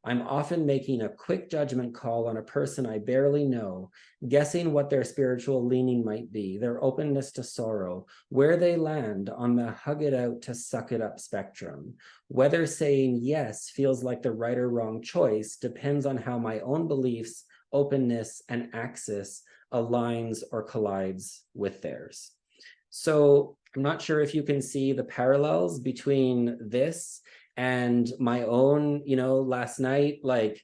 I'm often making a quick judgment call on a person I barely know, guessing what their spiritual leaning might be, their openness to sorrow, where they land on the hug it out to suck it up spectrum. Whether saying yes feels like the right or wrong choice depends on how my own beliefs, openness, and axis aligns or collides with theirs. So I'm not sure if you can see the parallels between this and my own, last night, like,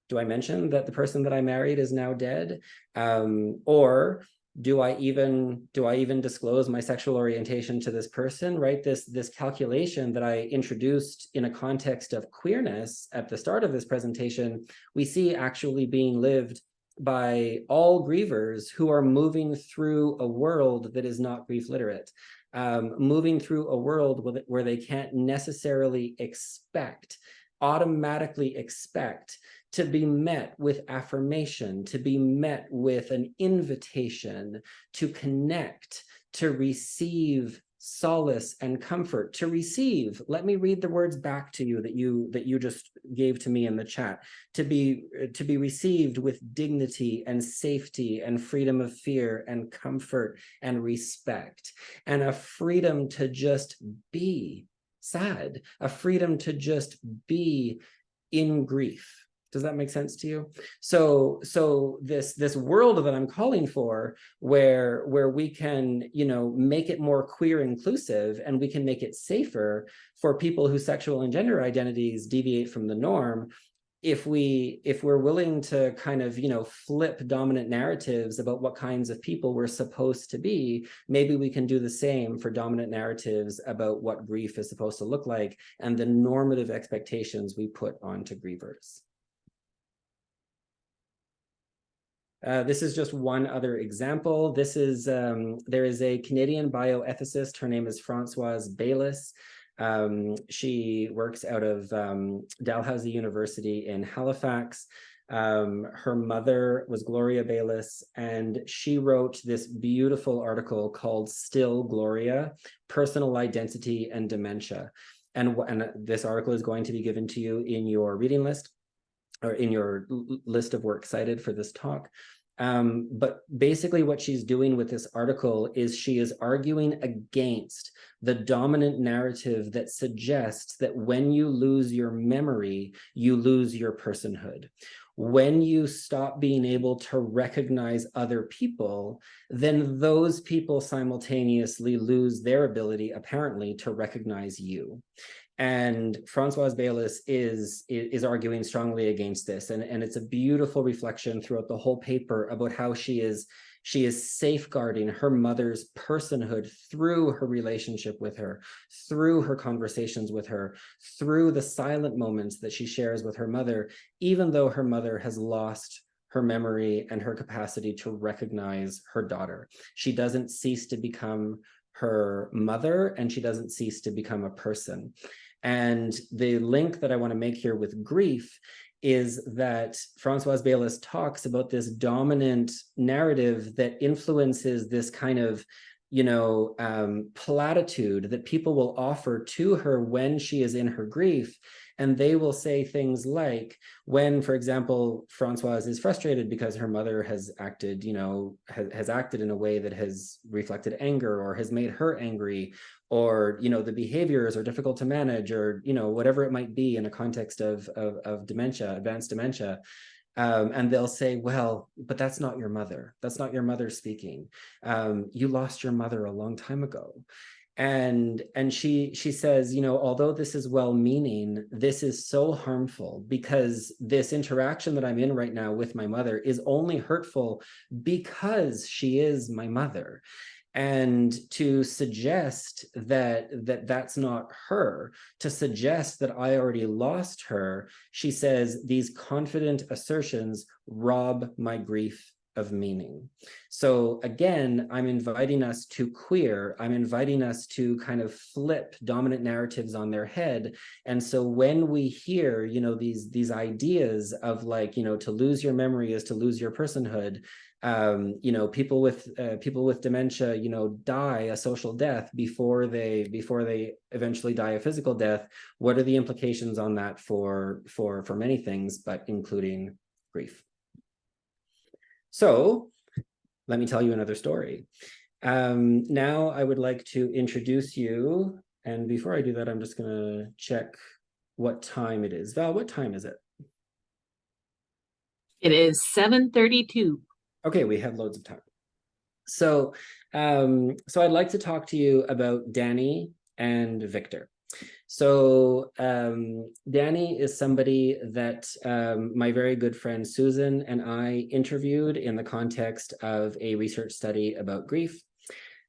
do I mention that the person that I married is now dead? Or do I even disclose my sexual orientation to this person, right? This calculation that I introduced in a context of queerness at the start of this presentation, we see actually being lived by all grievers who are moving through a world that is not grief literate. Moving through a world where they can't necessarily automatically expect to be met with affirmation, to be met with an invitation to connect, to receive solace and comfort, to receive. Let me read the words back to you that you just gave to me in the chat. To be received with dignity and safety and freedom of fear and comfort and respect, and a freedom to just be sad, a freedom to just be in grief. Does that make sense to you? So this world that I'm calling for, where we can, make it more queer inclusive, and we can make it safer for people whose sexual and gender identities deviate from the norm. If we're willing to kind of, flip dominant narratives about what kinds of people we're supposed to be, maybe we can do the same for dominant narratives about what grief is supposed to look like and the normative expectations we put onto grievers. This is just one other example. This is, there is a Canadian bioethicist. Her name is Françoise Baylis. She works out of Dalhousie University in Halifax. Her mother was Gloria Baylis, and she wrote this beautiful article called Still Gloria, Personal Identity and Dementia. And this article is going to be given to you in your reading list, or in your list of works cited for this talk. But basically what she's doing with this article is she is arguing against the dominant narrative that suggests that when you lose your memory, you lose your personhood. When you stop being able to recognize other people, then those people simultaneously lose their ability, apparently, to recognize you. And Françoise Baylis is arguing strongly against this. And it's a beautiful reflection throughout the whole paper about how she is safeguarding her mother's personhood through her relationship with her, through her conversations with her, through the silent moments that she shares with her mother, even though her mother has lost her memory and her capacity to recognize her daughter. She doesn't cease to become her mother, and she doesn't cease to become a person. And the link that I want to make here with grief is that Françoise Baylis talks about this dominant narrative that influences this kind of, platitude that people will offer to her when she is in her grief. And they will say things like, when, for example, Françoise is frustrated because her mother has acted, has acted in a way that has reflected anger or has made her angry, or, the behaviors are difficult to manage, or, whatever it might be in a context of dementia, advanced dementia. And they'll say, well, but that's not your mother. That's not your mother speaking. You lost your mother a long time ago. And she says, you know, although this is well-meaning, this is so harmful because this interaction that I'm in right now with my mother is only hurtful because she is my mother. And to suggest that that's not her, to suggest that I already lost her, she says these confident assertions rob my grief of meaning. So again, I'm inviting us to queer, I'm inviting us to kind of flip dominant narratives on their head. And so when we hear, you know, these ideas of like, you know, to lose your memory is to lose your personhood, you know, people with dementia, you know, die a social death before they eventually die a physical death. What are the implications on that for many things, but including grief? So let me tell you another story. Now I would like to introduce you, and before I do that, I'm just gonna check what time it is. Val, what time is it? It is 7:32. Okay, we have loads of time. So, so I'd like to talk to you about Danny and Victor. So Danny is somebody that my very good friend Susan and I interviewed in the context of a research study about grief.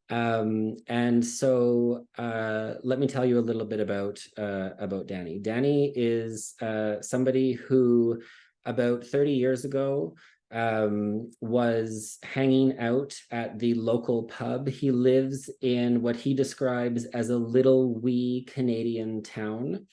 And so let me tell you a little bit about Danny. Danny is somebody who about 30 years ago was hanging out at the local pub. He lives in what he describes as a little wee Canadian town.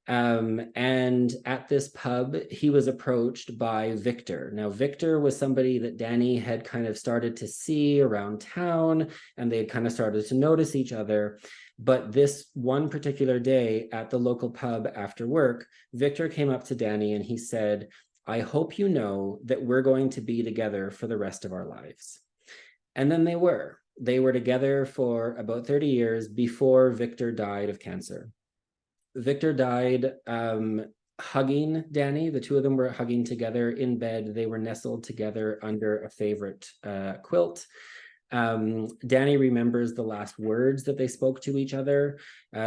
And at this pub, he was approached by Victor. Now, Victor was somebody that Danny had kind of started to see around town, and they had kind of started to notice each other. But this one particular day at the local pub after work, Victor came up to Danny and he said, I hope you know that we're going to be together for the rest of our lives. And then they were. They were together for about 30 years before Victor died of cancer. Victor died hugging Danny. The two of them were hugging together in bed. They were nestled together under a favorite quilt. Danny remembers the last words that they spoke to each other.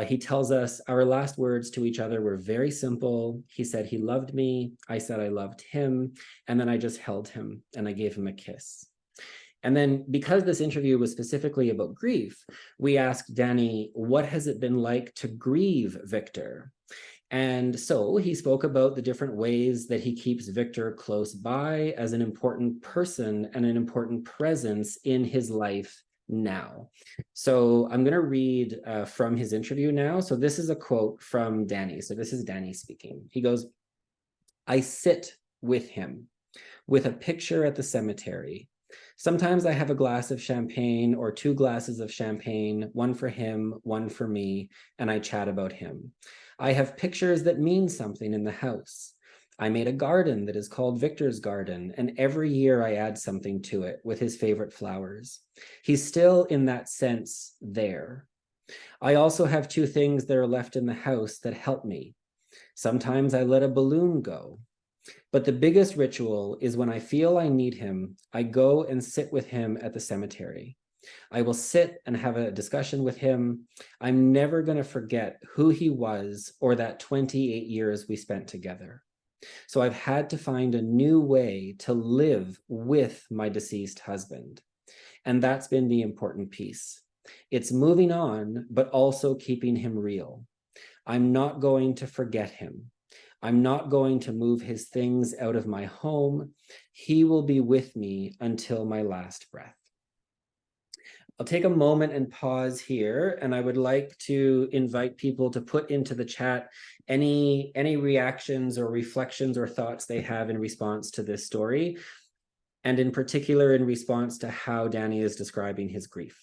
He tells us our last words to each other were very simple. He said he loved me. I said I loved him. And then I just held him and I gave him a kiss. And then because this interview was specifically about grief, we asked Danny, what has it been like to grieve Victor? And so he spoke about the different ways that he keeps Victor close by as an important person and an important presence in his life now. So I'm going to read from his interview now. So this is a quote from Danny. So this is Danny speaking. He goes, I sit with him with a picture at the cemetery. Sometimes I have a glass of champagne or 2 glasses of champagne, one for him, one for me, and I chat about him. I have pictures that mean something in the house. I made a garden that is called Victor's Garden, and every year I add something to it with his favorite flowers. He's still, in that sense, there. I also have 2 things that are left in the house that help me. Sometimes I let a balloon go. But the biggest ritual is when I feel I need him, I go and sit with him at the cemetery. I will sit and have a discussion with him. I'm never going to forget who he was or that 28 years we spent together. So I've had to find a new way to live with my deceased husband. And that's been the important piece. It's moving on, but also keeping him real. I'm not going to forget him. I'm not going to move his things out of my home. He will be with me until my last breath. I'll take a moment and pause here, and I would like to invite people to put into the chat any reactions or reflections or thoughts they have in response to this story, and in particular in response to how Danny is describing his grief.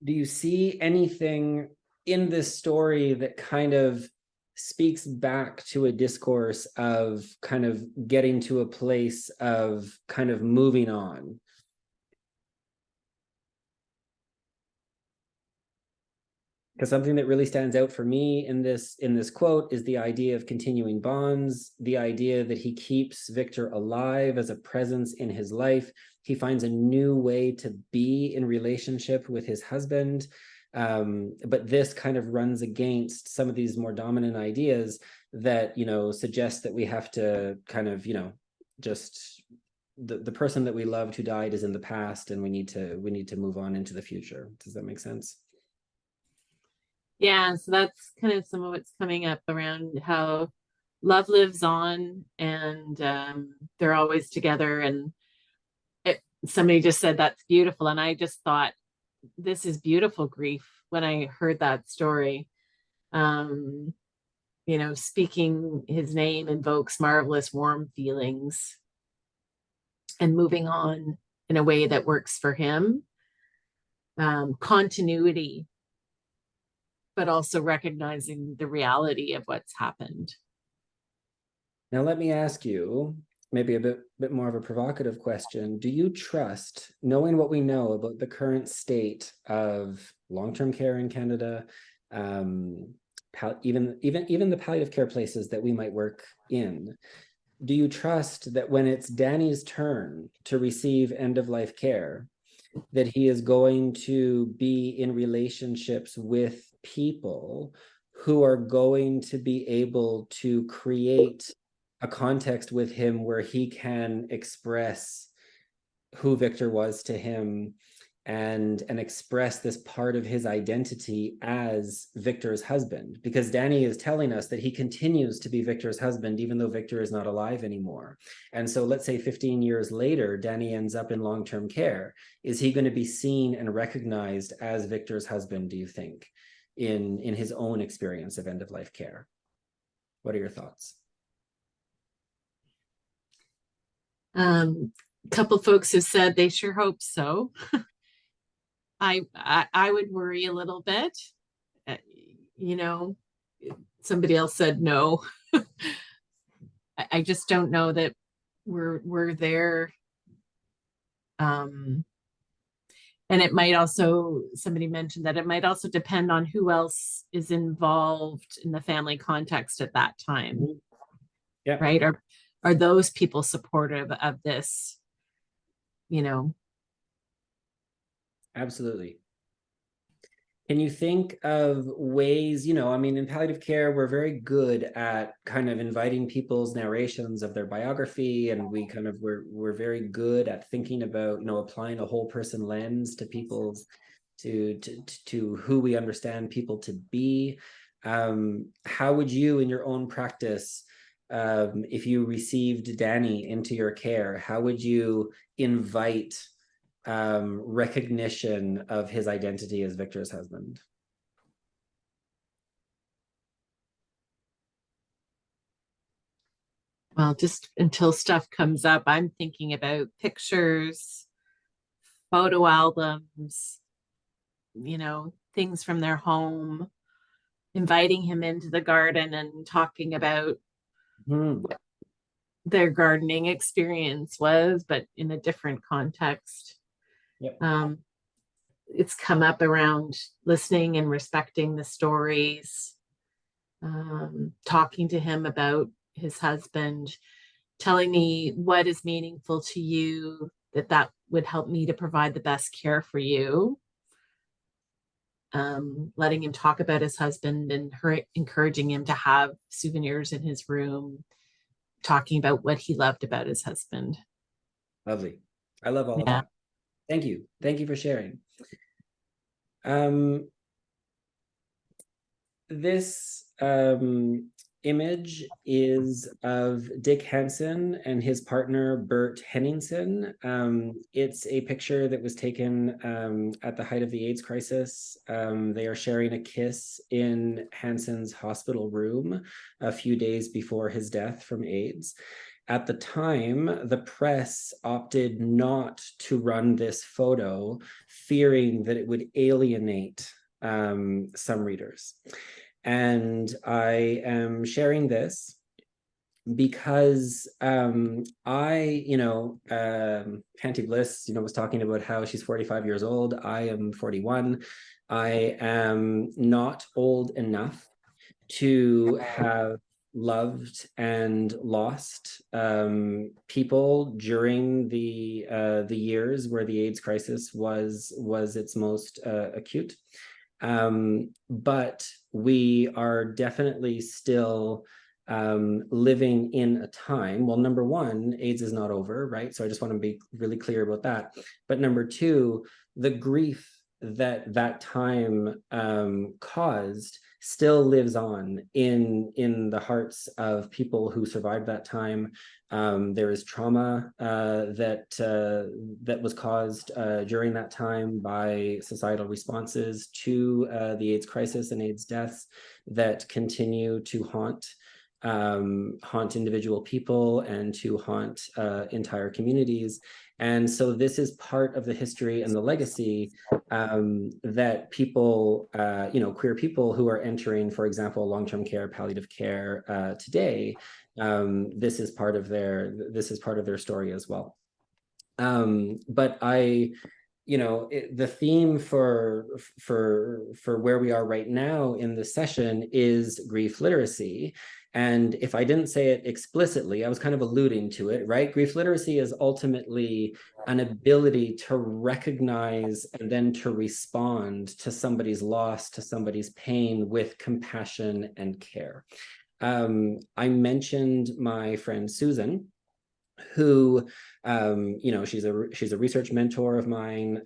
Do you see anything in this story that kind of speaks back to a discourse of kind of getting to a place of kind of moving on. Because something that really stands out for me in this quote is the idea of continuing bonds, the idea that he keeps Victor alive as a presence in his life. He finds a new way to be in relationship with his husband. But this kind of runs against some of these more dominant ideas that, suggest that we have to kind of, just the person that we loved who died is in the past, and we need to move on into the future. Does that make sense? Yeah, so that's kind of some of what's coming up around how love lives on, and they're always together. And somebody just said that's beautiful, and I just thought this is beautiful grief when I heard that story. Speaking his name invokes marvelous warm feelings, and moving on in a way that works for him. Continuity, but also recognizing the reality of what's happened. Now, let me ask you maybe a bit more of a provocative question. Do you trust, knowing what we know about the current state of long-term care in Canada, even the palliative care places that we might work in, do you trust that when it's Danny's turn to receive end-of-life care, that he is going to be in relationships with people who are going to be able to create a context with him where he can express who Victor was to him and express this part of his identity as Victor's husband? Because Danny is telling us that he continues to be Victor's husband, even though Victor is not alive anymore. And so let's say 15 years later, Danny ends up in long-term care. Is he going to be seen and recognized as Victor's husband, do you think, in his own experience of end-of-life care? What are your thoughts? A couple folks have said they sure hope so. I would worry a little bit. Somebody else said no. I just don't know that we're there. And it might also, somebody mentioned that it might also depend on who else is involved in the family context at that time. Yeah. Right? Are those people supportive of this? Absolutely. Can you think of ways, in palliative care, we're very good at kind of inviting people's narrations of their biography, and we're very good at thinking about, applying a whole person lens to people's, to who we understand people to be. How would you, in your own practice, if you received Danny into your care, how would you invite recognition of his identity as Victor's husband? Well, just until stuff comes up, I'm thinking about pictures, photo albums, things from their home, inviting him into the garden and talking about what their gardening experience was, but in a different context. Yep. It's come up around listening and respecting the stories, talking to him about his husband, telling me what is meaningful to you, that would help me to provide the best care for you. Letting him talk about his husband and encouraging him to have souvenirs in his room, talking about what he loved about his husband. Lovely. I love all of that. Thank you. Thank you for sharing. This image is of Dick Hansen and his partner, Bert Henningsen. It's a picture that was taken at the height of the AIDS crisis. They are sharing a kiss in Hansen's hospital room a few days before his death from AIDS. At the time, the press opted not to run this photo, fearing that it would alienate some readers. And I am sharing this because Panty Bliss, was talking about how she's 45 years old. I am 41. I am not old enough to have loved and lost people during the years where the AIDS crisis was its most acute. But we are definitely still living in a time. Well, number one, AIDS is not over, right? So I just want to be really clear about that. But number two, the grief that time caused still lives on in the hearts of people who survived that time. There is trauma that was caused during that time by societal responses to the AIDS crisis and AIDS deaths that continue to haunt individual people and to haunt entire communities. And so this is part of the history and the legacy that people, queer people who are entering, for example, long-term care, palliative care today, this is part of their story as well. But the theme for where we are right now in the session is grief literacy. And if I didn't say it explicitly, I was kind of alluding to it, right? Grief literacy is ultimately an ability to recognize and then to respond to somebody's loss, to somebody's pain with compassion and care. I mentioned my friend Susan, who she's a research mentor of mine,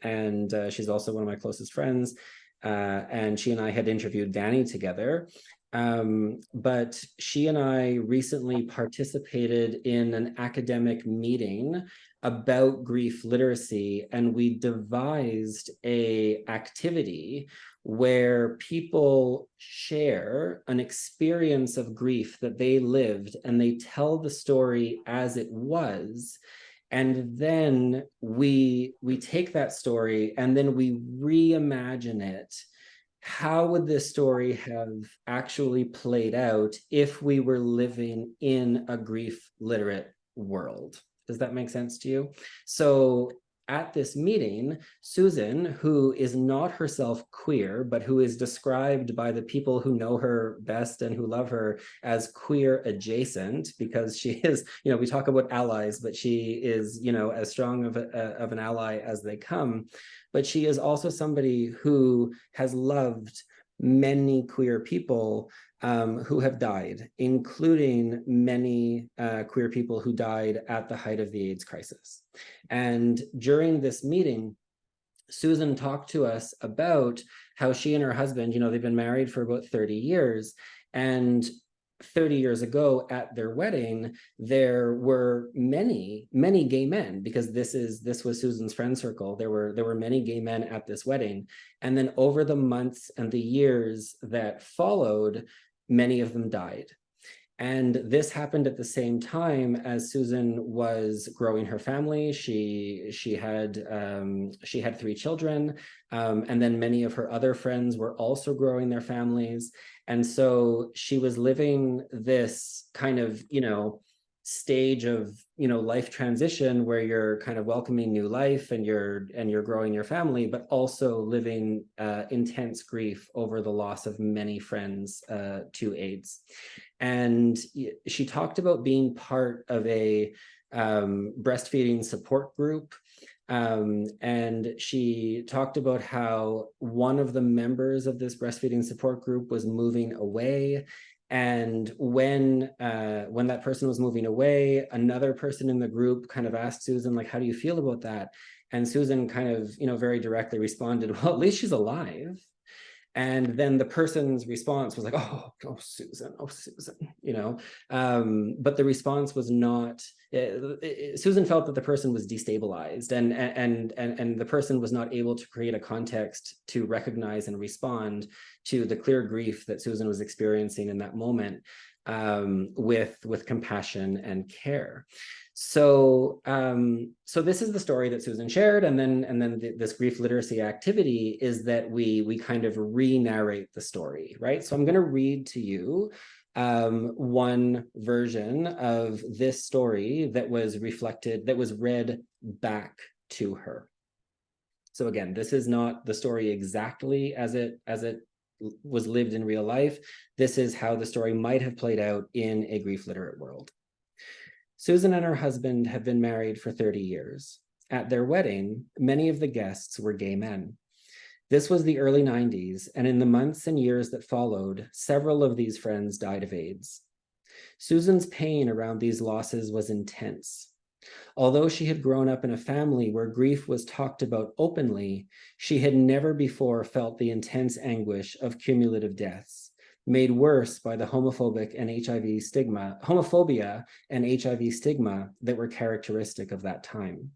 and she's also one of my closest friends, and she and I had interviewed Danny together, but she and I recently participated in an academic meeting about grief literacy, and we devised a activity where people share an experience of grief that they lived, and they tell the story as it was. And then we take that story and then we reimagine it. How would this story have actually played out if we were living in a grief literate world? Does that make sense to you? So at this meeting, Susan, who is not herself queer, but who is described by the people who know her best and who love her as queer adjacent, because she is, we talk about allies, but she is, as strong of an ally as they come. But she is also somebody who has loved many queer people who have died, including many queer people who died at the height of the AIDS crisis. And during this meeting, Susan talked to us about how she and her husband, they've been married for about 30 years, and 30 years ago at their wedding, there were many gay men, because this was Susan's friend circle. There were many gay men at this wedding. And then over the months and the years that followed, many of them died. And this happened at the same time as Susan was growing her family. She had 3 children, and then many of her other friends were also growing their families. And so she was living this kind of, stage of, life transition where you're kind of welcoming new life and you're growing your family, but also living intense grief over the loss of many friends to AIDS. And she talked about being part of a breastfeeding support group. And she talked about how one of the members of this breastfeeding support group was moving away. And when that person was moving away, another person in the group kind of asked Susan, like, how do you feel about that? And Susan kind of, very directly responded, well, at least she's alive. And then the person's response was like, oh, Susan, but the response was not, Susan felt that the person was destabilized, and the person was not able to create a context to recognize and respond to the clear grief that Susan was experiencing in that moment, with compassion and care. So this is the story that Susan shared, and then this grief literacy activity is that we kind of re-narrate the story, right? So I'm going to read to you one version of this story that was read back to her. So again, this is not the story exactly as it was lived in real life. This is how the story might have played out in a grief literate world. Susan and her husband have been married for 30 years. At their wedding, many of the guests were gay men. This was the early 90s, and in the months and years that followed, several of these friends died of AIDS. Susan's pain around these losses was intense. Although she had grown up in a family where grief was talked about openly, she had never before felt the intense anguish of cumulative deaths, made worse by the homophobia and HIV stigma that were characteristic of that time.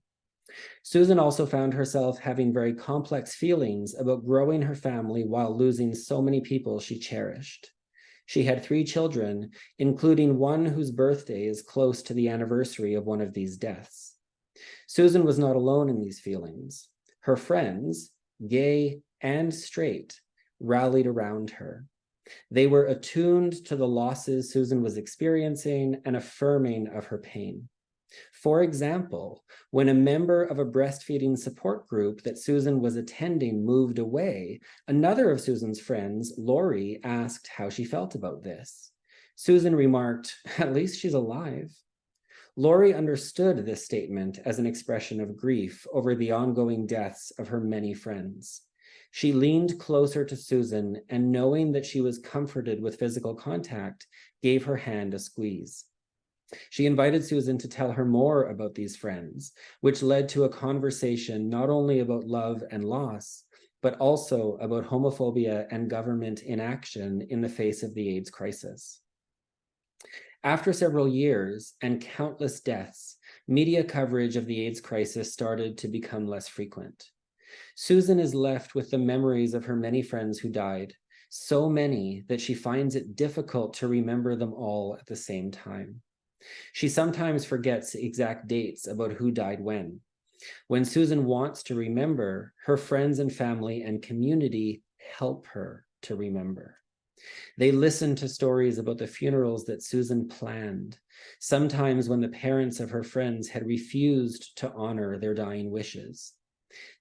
Susan also found herself having very complex feelings about growing her family while losing so many people she cherished. She had 3 children, including one whose birthday is close to the anniversary of one of these deaths. Susan was not alone in these feelings. Her friends, gay and straight, rallied around her. They were attuned to the losses Susan was experiencing and affirming of her pain. For example, when a member of a breastfeeding support group that Susan was attending moved away, another of Susan's friends, Lori, asked how she felt about this. Susan remarked, "At least she's alive." Lori understood this statement as an expression of grief over the ongoing deaths of her many friends. She leaned closer to Susan, and knowing that she was comforted with physical contact, gave her hand a squeeze. She invited Susan to tell her more about these friends, which led to a conversation not only about love and loss, but also about homophobia and government inaction in the face of the AIDS crisis. After several years and countless deaths, media coverage of the AIDS crisis started to become less frequent. Susan is left with the memories of her many friends who died, so many that she finds it difficult to remember them all at the same time. She sometimes forgets exact dates about who died when. When Susan wants to remember, her friends and family and community help her to remember. They listen to stories about the funerals that Susan planned, sometimes when the parents of her friends had refused to honor their dying wishes.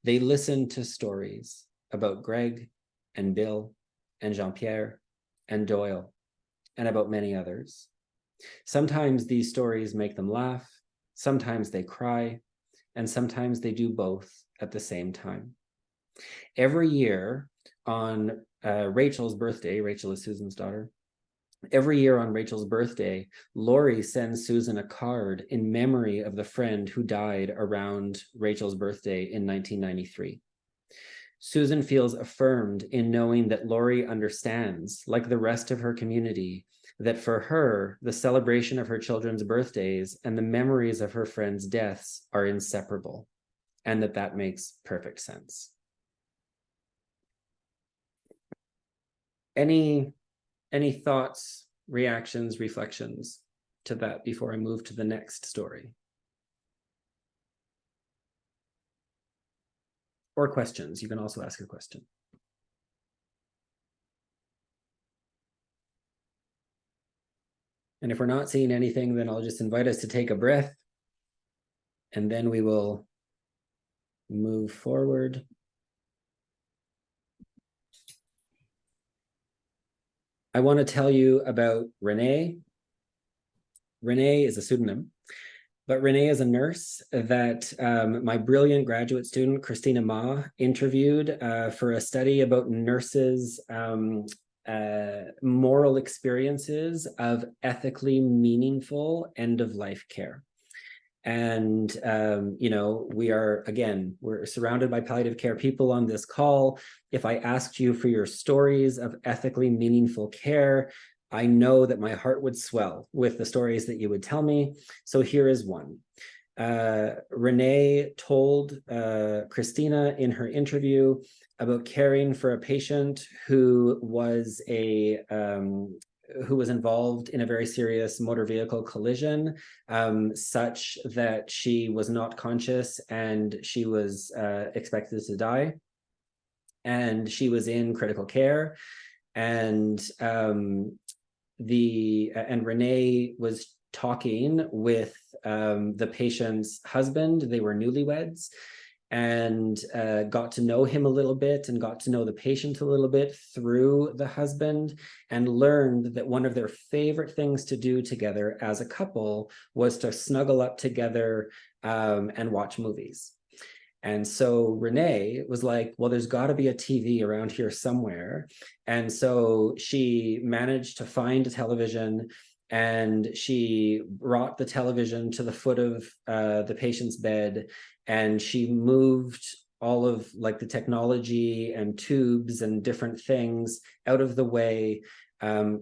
They listened to stories about Greg and Bill and Jean-Pierre and Doyle and about many others. Sometimes these stories make them laugh, sometimes they cry, and sometimes they do both at the same time. Every year on Rachel's birthday, Rachel is Susan's daughter, every year on Rachel's birthday, Lori sends Susan a card in memory of the friend who died around Rachel's birthday in 1993. Susan feels affirmed in knowing that Lori understands, like the rest of her community, that for her, the celebration of her children's birthdays and the memories of her friends' deaths are inseparable, and that makes perfect sense. Any thoughts, reactions, reflections to that before I move to the next story? Or questions? You can also ask a question. And if we're not seeing anything, then I'll just invite us to take a breath, and then we will move forward. I want to tell you about Renee. Renee is a pseudonym, but Renee is a nurse that my brilliant graduate student, Christina Ma, interviewed for a study about nurses' moral experiences of ethically meaningful end-of-life care. And, we're surrounded by palliative care people on this call. If I asked you for your stories of ethically meaningful care, I know that my heart would swell with the stories that you would tell me. So here is one. Renee told Christina in her interview about caring for a patient who was involved in a very serious motor vehicle collision, such that she was not conscious and she was expected to die. And she was in critical care. And Renee was talking with the patient's husband. They were newlyweds, and got to know him a little bit and got to know the patient a little bit through the husband, and learned that one of their favorite things to do together as a couple was to snuggle up together and watch movies. And so Renee was like, well, there's got to be a TV around here somewhere. And so she managed to find a television, and she brought the television to the foot of the patient's bed, and she moved all of like the technology and tubes and different things out of the way,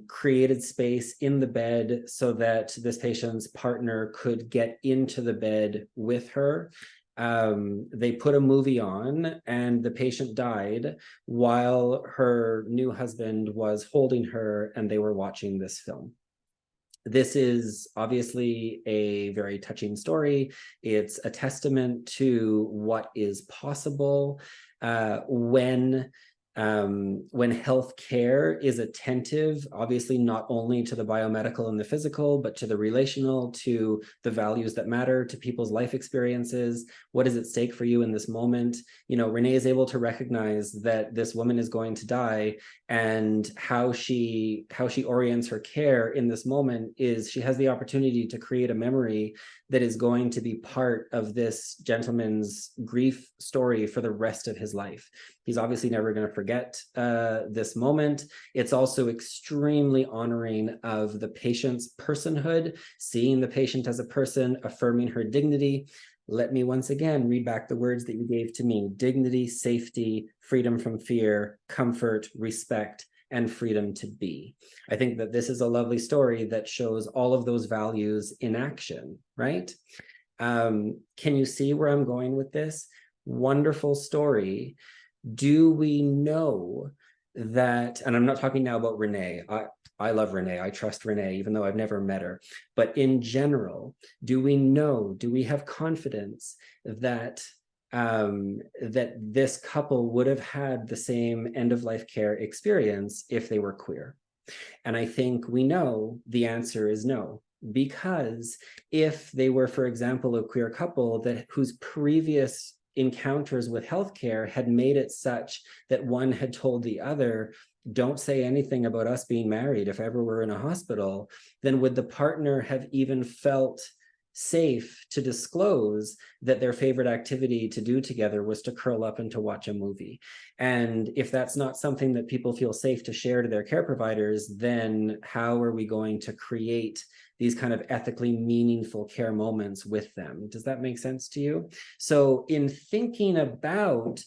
created space in the bed so that this patient's partner could get into the bed with her. They put a movie on, and the patient died while her new husband was holding her, and they were watching this film. This is obviously a very touching story. It's a testament to what is possible when healthcare is attentive, obviously not only to the biomedical and the physical, but to the relational, to the values that matter, to people's life experiences. What is at stake for you in this moment? You know, Renee is able to recognize that this woman is going to die, and how she orients her care in this moment is she has the opportunity to create a memory that is going to be part of this gentleman's grief story for the rest of his life. He's obviously never going to forget this moment. It's also extremely honoring of the patient's personhood, seeing the patient as a person, affirming her dignity. Let me once again read back the words that you gave to me: dignity, safety, freedom from fear, comfort, respect, and freedom to be. I think that this is a lovely story that shows all of those values in action, right? Can you see where I'm going with this? Wonderful story. Do we know that, and I'm not talking now about Renee. I love Renee. I trust Renee, even though I've never met her. But in general, do we have confidence that that this couple would have had the same end-of-life care experience if they were queer? And I think we know the answer is no, because if they were, for example, a queer couple whose previous encounters with healthcare had made it such that one had told the other, don't say anything about us being married if ever we're in a hospital, then would the partner have even felt safe to disclose that their favorite activity to do together was to curl up and to watch a movie? And if that's not something that people feel safe to share to their care providers, then how are we going to create these kind of ethically meaningful care moments with them? Does that make sense to you? So in thinking about,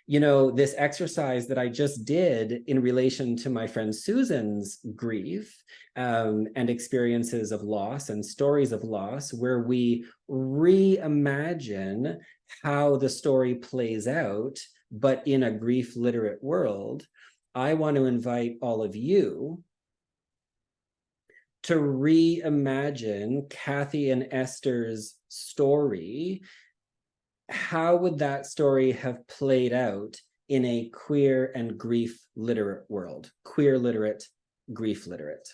you know, this exercise that I just did in relation to my friend Susan's grief and experiences of loss and stories of loss, where we reimagine how the story plays out, but in a grief literate world, I want to invite all of you to reimagine Kathy and Esther's story. How would that story have played out in a queer and grief literate world? Queer literate, grief literate.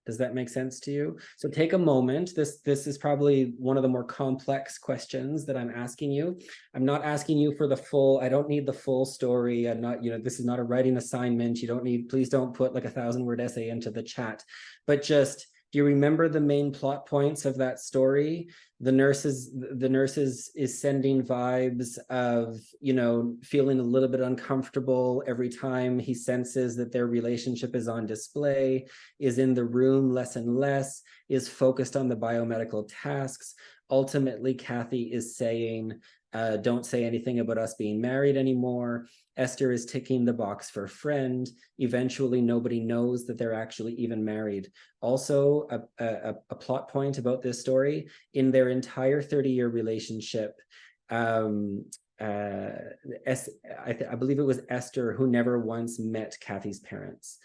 Does that make sense to you? So take a moment. This is probably one of the more complex questions that I'm asking you. I'm not asking you for the full, I don't need the full story. I'm not, you know, this is not a writing assignment. You don't need, please don't put like a 1,000-word essay into the chat, but just, do you remember the main plot points of that story? The nurse is sending vibes of, you know, feeling a little bit uncomfortable every time he senses that their relationship is on display, is in the room less and less, is focused on the biomedical tasks. Ultimately, Kathy is saying, don't say anything about us being married anymore. Esther is ticking the box for friend. Eventually, nobody knows that they're actually even married. Also, a plot point about this story, in their entire 30-year relationship, I believe it was Esther who never once met Kathy's parents,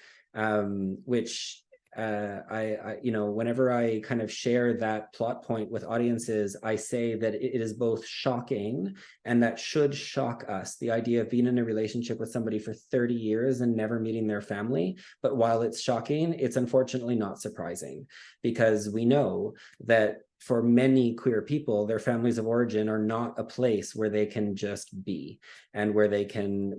which whenever I kind of share that plot point with audiences, I say that it is both shocking, and that should shock us, the idea of being in a relationship with somebody for 30 years and never meeting their family. But while it's shocking, it's unfortunately not surprising, because we know that for many queer people, their families of origin are not a place where they can just be, and where they can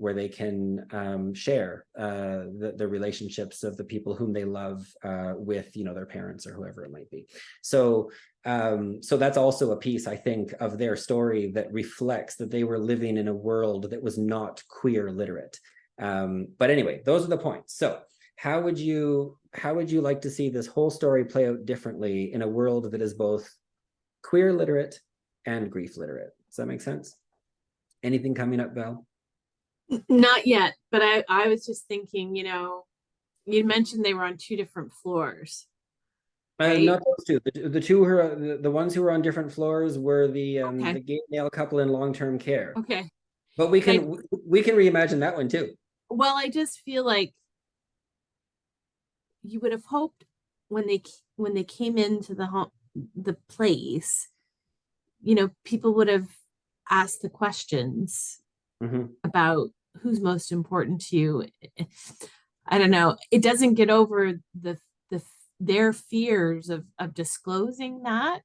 share the relationships of the people whom they love with, their parents or whoever it might be. So that's also a piece, I think, of their story that reflects that they were living in a world that was not queer literate. But anyway, those are the points. So how would you like to see this whole story play out differently in a world that is both queer literate and grief literate? Does that make sense? Anything coming up, Val? Not yet, but I was just thinking, you mentioned they were on 2 different floors, right? Not those two. The two who are the ones who were on different floors were the Okay. gay male couple in long-term care. Okay. But we can reimagine that one too. Well, I just feel like you would have hoped when they came into the place, people would have asked the questions about who's most important to you. I don't know. It doesn't get over their fears of disclosing that.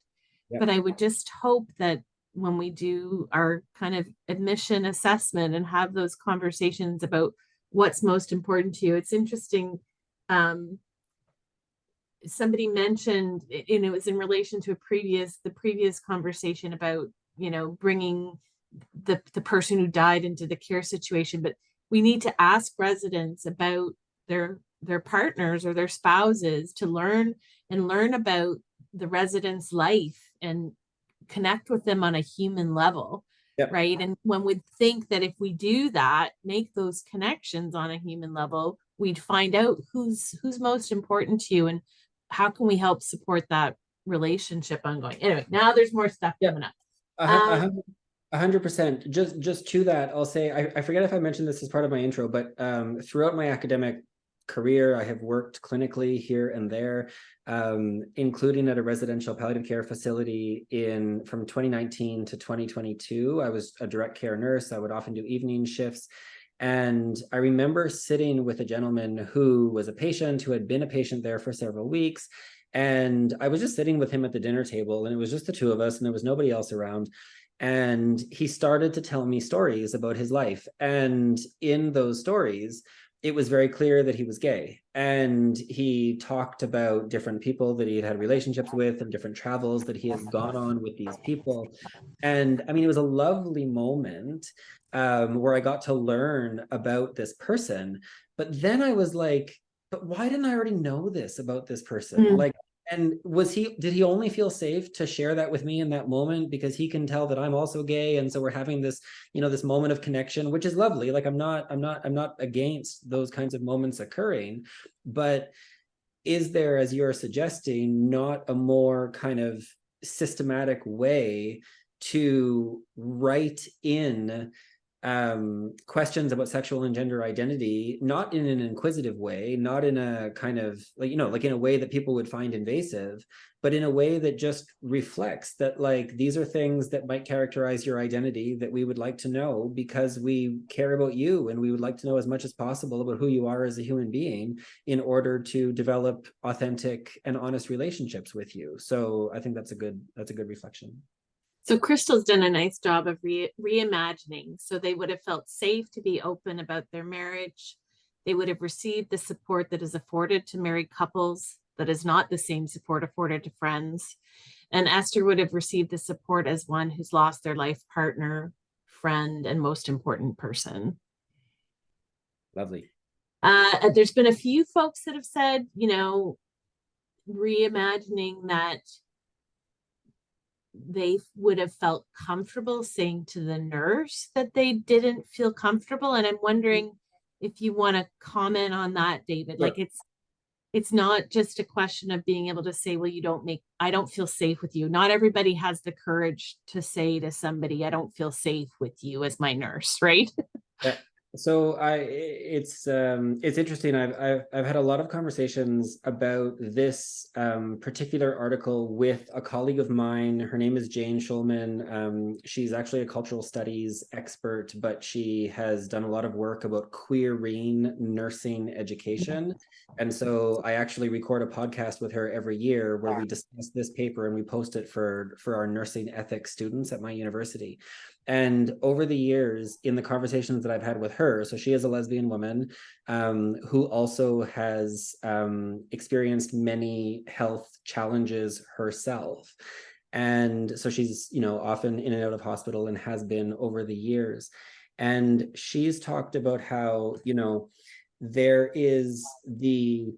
Yep. But I would just hope that when we do our kind of admission assessment and have those conversations about what's most important to you. It's interesting. Somebody mentioned, and it was in relation to the previous conversation about, bringing the person who died into the care situation, but we need to ask residents about their partners or their spouses to learn about the resident's life and connect with them on a human level. Yep. Right. And one would think that if we do that, make those connections on a human level, we'd find out who's most important to you and how can we help support that relationship ongoing. Anyway, now there's more stuff coming up. 100%. Just to that, I'll say, I forget if I mentioned this as part of my intro, but throughout my academic career, I have worked clinically here and there, including at a residential palliative care facility from 2019 to 2022. I was a direct care nurse. I would often do evening shifts. And I remember sitting with a gentleman who was a patient, who had been a patient there for several weeks. And I was just sitting with him at the dinner table, and it was just the two of us, and there was nobody else around. And he started to tell me stories about his life. And in those stories, it was very clear that he was gay. And he talked about different people that he had relationships with and different travels that he had gone on with these people. And I mean, it was a lovely moment where I got to learn about this person. But then I was like, but why didn't I already know this about this person? Like, and did he only feel safe to share that with me in that moment because he can tell that I'm also gay, and so we're having this, this moment of connection, which is lovely. Like, I'm not against those kinds of moments occurring, but is there, as you're suggesting, not a more kind of systematic way to write in questions about sexual and gender identity, not in an inquisitive way, not in a kind of like in a way that people would find invasive, but in a way that just reflects that, like, these are things that might characterize your identity that we would like to know because we care about you, and we would like to know as much as possible about who you are as a human being in order to develop authentic and honest relationships with you. So I think that's a good reflection. So Crystal's done a nice job of reimagining. So they would have felt safe to be open about their marriage. They would have received the support that is afforded to married couples that is not the same support afforded to friends. And Esther would have received the support as one who's lost their life partner, friend, and most important person. Lovely. There's been a few folks that have said, reimagining that they would have felt comfortable saying to the nurse that they didn't feel comfortable. And I'm wondering if you want to comment on that, David. Sure. Like it's not just a question of being able to say, well, I don't feel safe with you. Not everybody has the courage to say to somebody, I don't feel safe with you as my nurse, right? Yeah. So it's interesting. I've had a lot of conversations about this particular article with a colleague of mine. Her name is Jane Schulman. She's actually a cultural studies expert, but she has done a lot of work about queering nursing education. And so I actually record a podcast with her every year where we discuss this paper and we post it for our nursing ethics students at my university. And over the years, in the conversations that I've had with her, so she is a lesbian woman who also has experienced many health challenges herself. And so she's, often in and out of hospital and has been over the years. And she's talked about how, there is the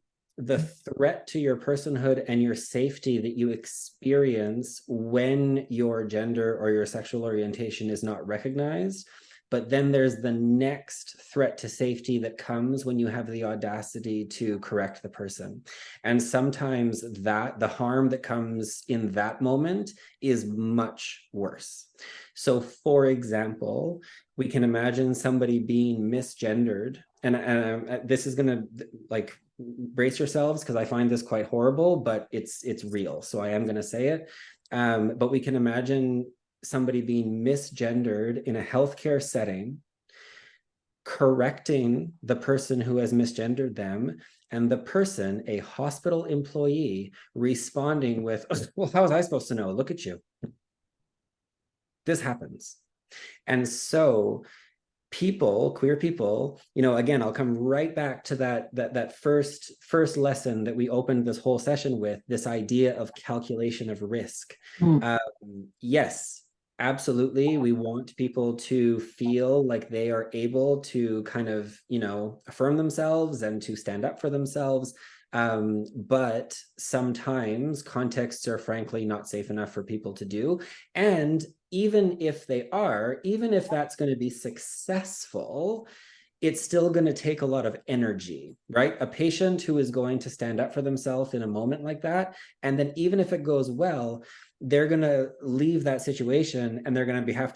threat to your personhood and your safety that you experience when your gender or your sexual orientation is not recognized. But then there's the next threat to safety that comes when you have the audacity to correct the person. And sometimes the harm that comes in that moment is much worse. So for example, we can imagine somebody being misgendered, and this is going to brace yourselves because I find this quite horrible, but it's real. So I am going to say it. But we can imagine somebody being misgendered in a healthcare setting, correcting the person who has misgendered them, and the person, a hospital employee, responding with, well, how was I supposed to know? Look at you. This happens. And so queer people, again, I'll come right back to that first lesson that we opened this whole session with, this idea of calculation of risk. Yes, absolutely. We want people to feel like they are able to kind of, affirm themselves and to stand up for themselves. But sometimes contexts are frankly not safe enough for people to do. And even if that's going to be successful, it's still going to take a lot of energy, right? A patient who is going to stand up for themselves in a moment like that, and then even if it goes well, they're going to leave that situation and they're going to have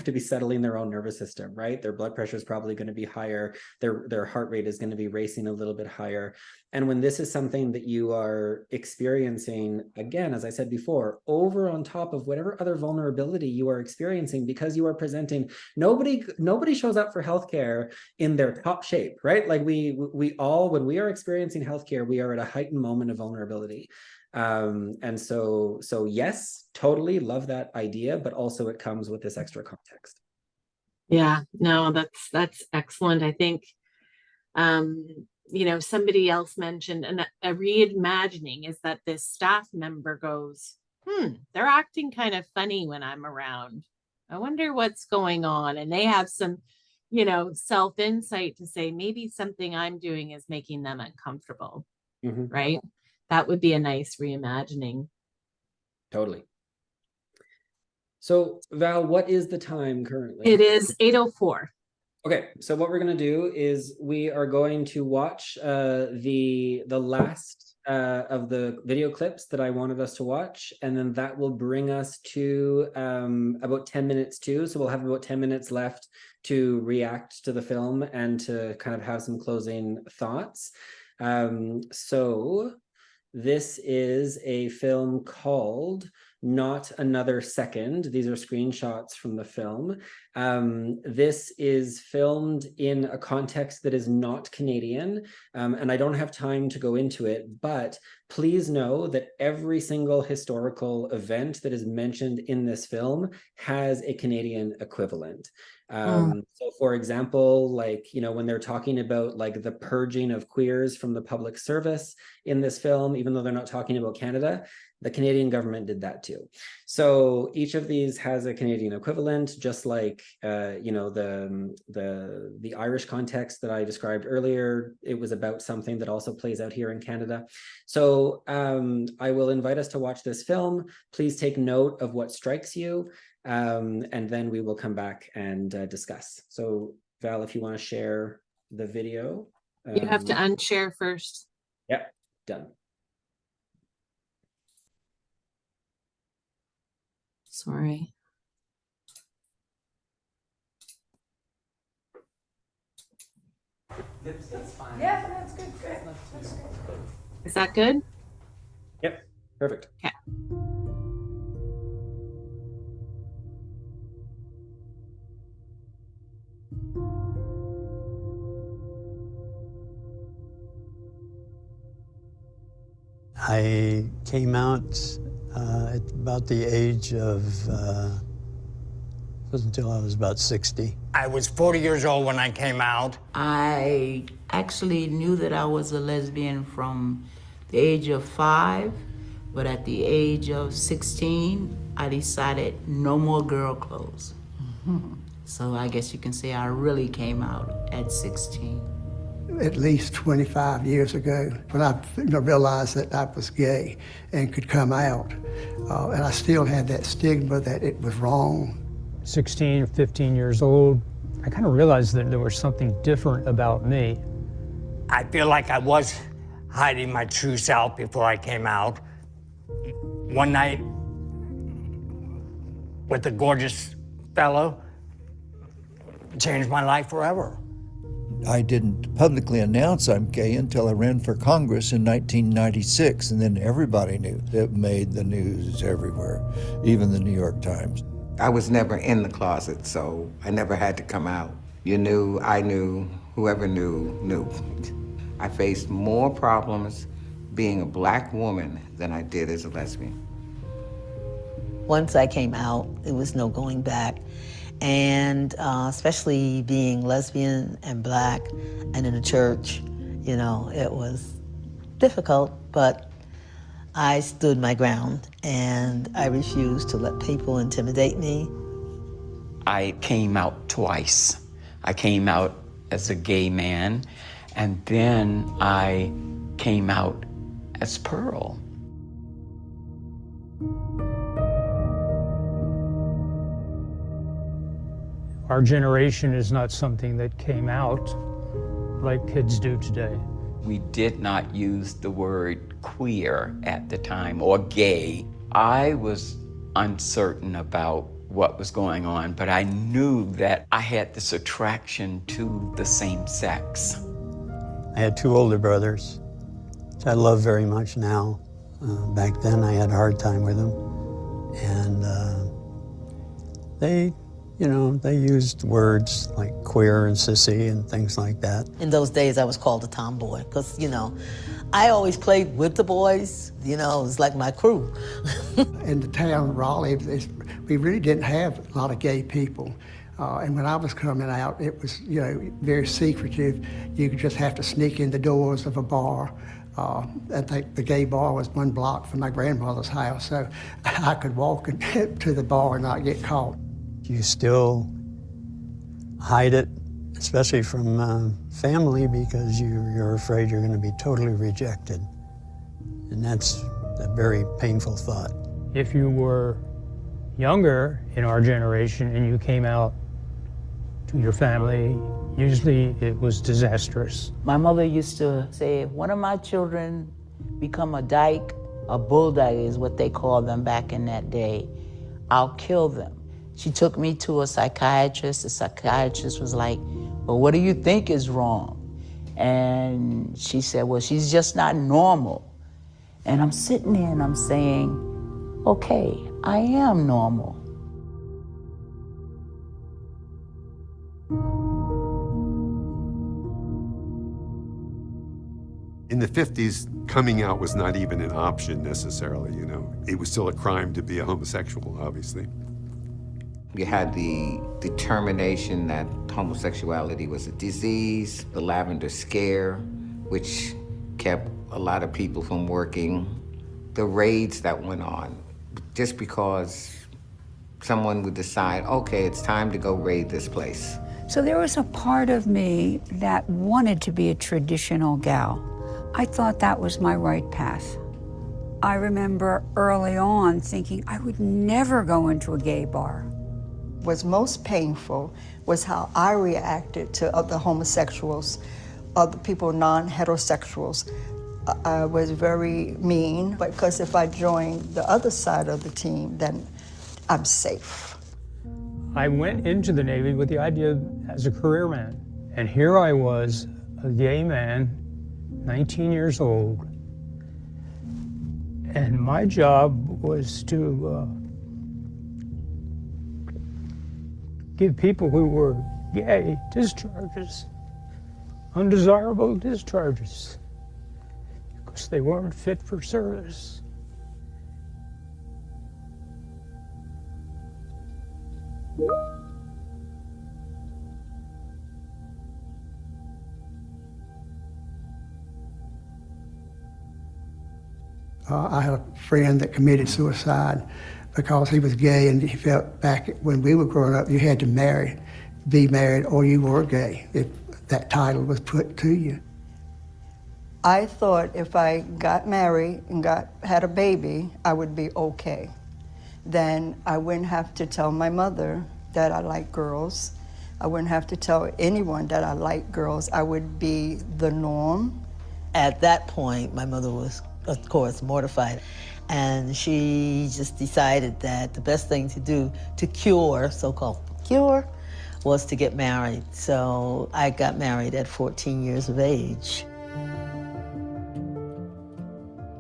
to be settling their own nervous system, right? Their blood pressure is probably going to be higher. Their heart rate is going to be racing a little bit higher. And when this is something that you are experiencing, again, as I said before, over on top of whatever other vulnerability you are experiencing, because you are presenting, nobody shows up for healthcare in their top shape, right? Like we all, when we are experiencing healthcare, we are at a heightened moment of vulnerability. And so yes, totally love that idea, but also it comes with this extra context. Yeah, no, that's excellent. I think, somebody else mentioned, and a reimagining is that this staff member goes, they're acting kind of funny when I'm around. I wonder what's going on. And they have some, self-insight to say, maybe something I'm doing is making them uncomfortable, right? That would be a nice reimagining. Totally. So Val, what is the time currently? It is 8:04. Okay, so what we're going to do is we are going to watch the last of the video clips that I wanted us to watch, and then that will bring us to about 10 minutes too. So we'll have about 10 minutes left to react to the film and to kind of have some closing thoughts. So this is a film called Not Another Second. These are screenshots from the film. This is filmed in a context that is not Canadian, and I don't have time to go into it, but please know that every single historical event that is mentioned in this film has a Canadian equivalent. So for example, like, when they're talking about like the purging of queers from the public service in this film, even though they're not talking about Canada, the Canadian government did that too. So each of these has a Canadian equivalent, just like, the Irish context that I described earlier, it was about something that also plays out here in Canada. So I will invite us to watch this film. Please take note of what strikes you. And then we will come back and discuss. So Val, if you want to share the video. You have to unshare first. Yep, done. Sorry. That's fine. Yeah, that's good. That's good. Is that good? Yep, perfect. Okay. I came out at about the age of, it wasn't until I was about 60. I was 40 years old when I came out. I actually knew that I was a lesbian from the age of 5, but at the age of 16, I decided no more girl clothes. So I guess you can say I really came out at 16. At least 25 years ago, when I realized that I was gay and could come out. And I still had that stigma that it was wrong. 16 or 15 years old, I kind of realized that there was something different about me. I feel like I was hiding my true self before I came out. One night with a gorgeous fellow changed my life forever. I didn't publicly announce I'm gay until I ran for Congress in 1996, and then everybody knew. It made the news everywhere, even the New York Times. I was never in the closet, so I never had to come out. You knew, I knew, whoever knew, knew. I faced more problems being a black woman than I did as a lesbian. Once I came out, there was no going back. And especially being lesbian and black and in a church, it was difficult, but I stood my ground and I refused to let people intimidate me. I came out twice. I came out as a gay man, and then I came out as Pearl. Our generation is not something that came out like kids do today. We did not use the word queer at the time, or gay. I was uncertain about what was going on, but I knew that I had this attraction to the same sex. I had 2 older brothers, which I love very much now. Back then I had a hard time with them. And they used words like queer and sissy and things like that. In those days, I was called a tomboy because, I always played with the boys. It was like my crew. In the town of Raleigh, we really didn't have a lot of gay people. And when I was coming out, it was, very secretive. You could just have to sneak in the doors of a bar. I think the gay bar was 1 block from my grandmother's house, so I could walk to the bar and not get caught. You still hide it, especially from family, because you're afraid you're going to be totally rejected. And that's a very painful thought. If you were younger in our generation and you came out to your family, usually it was disastrous. My mother used to say, if one of my children become a dyke, a bull dyke is what they called them back in that day, I'll kill them. She took me to a psychiatrist. The psychiatrist was like, well, what do you think is wrong? And she said, well, she's just not normal. And I'm sitting there and I'm saying, okay, I am normal. In the 50s, coming out was not even an option necessarily, It was still a crime to be a homosexual, obviously. You had the determination that homosexuality was a disease, the lavender scare, which kept a lot of people from working, the raids that went on, just because someone would decide, okay, it's time to go raid this place. So there was a part of me that wanted to be a traditional gal. I thought that was my right path. I remember early on thinking I would never go into a gay bar. What's most painful was how I reacted to other homosexuals, other people, non-heterosexuals. I was very mean, because if I joined the other side of the team, then I'm safe. I went into the Navy with the idea as a career man. And here I was, a gay man, 19 years old. And my job was to give people who were gay discharges, undesirable discharges, because they weren't fit for service. I had a friend that committed suicide because he was gay, and he felt back when we were growing up, you had to be married, or you were gay, if that title was put to you. I thought if I got married and had a baby, I would be okay. Then I wouldn't have to tell my mother that I like girls. I wouldn't have to tell anyone that I like girls. I would be the norm. At that point, my mother was, of course, mortified. And she just decided that the best thing to do to cure, so-called cure, was to get married. So I got married at 14 years of age.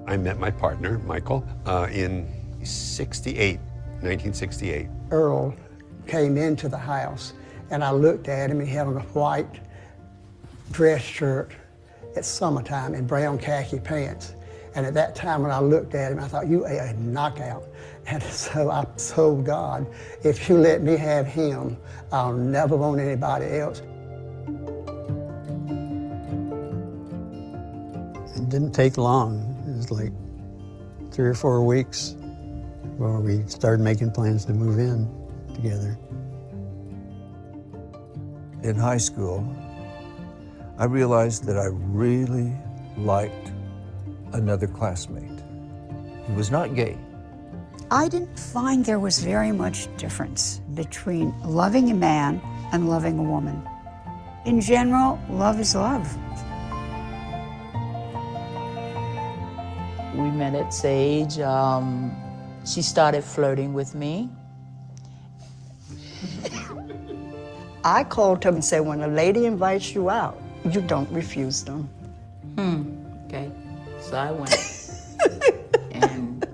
I met my partner, Michael, in 1968. Earl came into the house, and I looked at him. He had on a white dress shirt. It's summertime, and brown khaki pants. And at that time, when I looked at him, I thought, you are a knockout. And so I told God, if you let me have him, I'll never want anybody else. It didn't take long. It was like 3 or 4 weeks where we started making plans to move in together. In high school, I realized that I really liked another classmate. He was not gay. I didn't find there was very much difference between loving a man and loving a woman. In general, love is love. We met at Sage. She started flirting with me. I called him and said, when a lady invites you out, you don't refuse them. Okay, so I went. And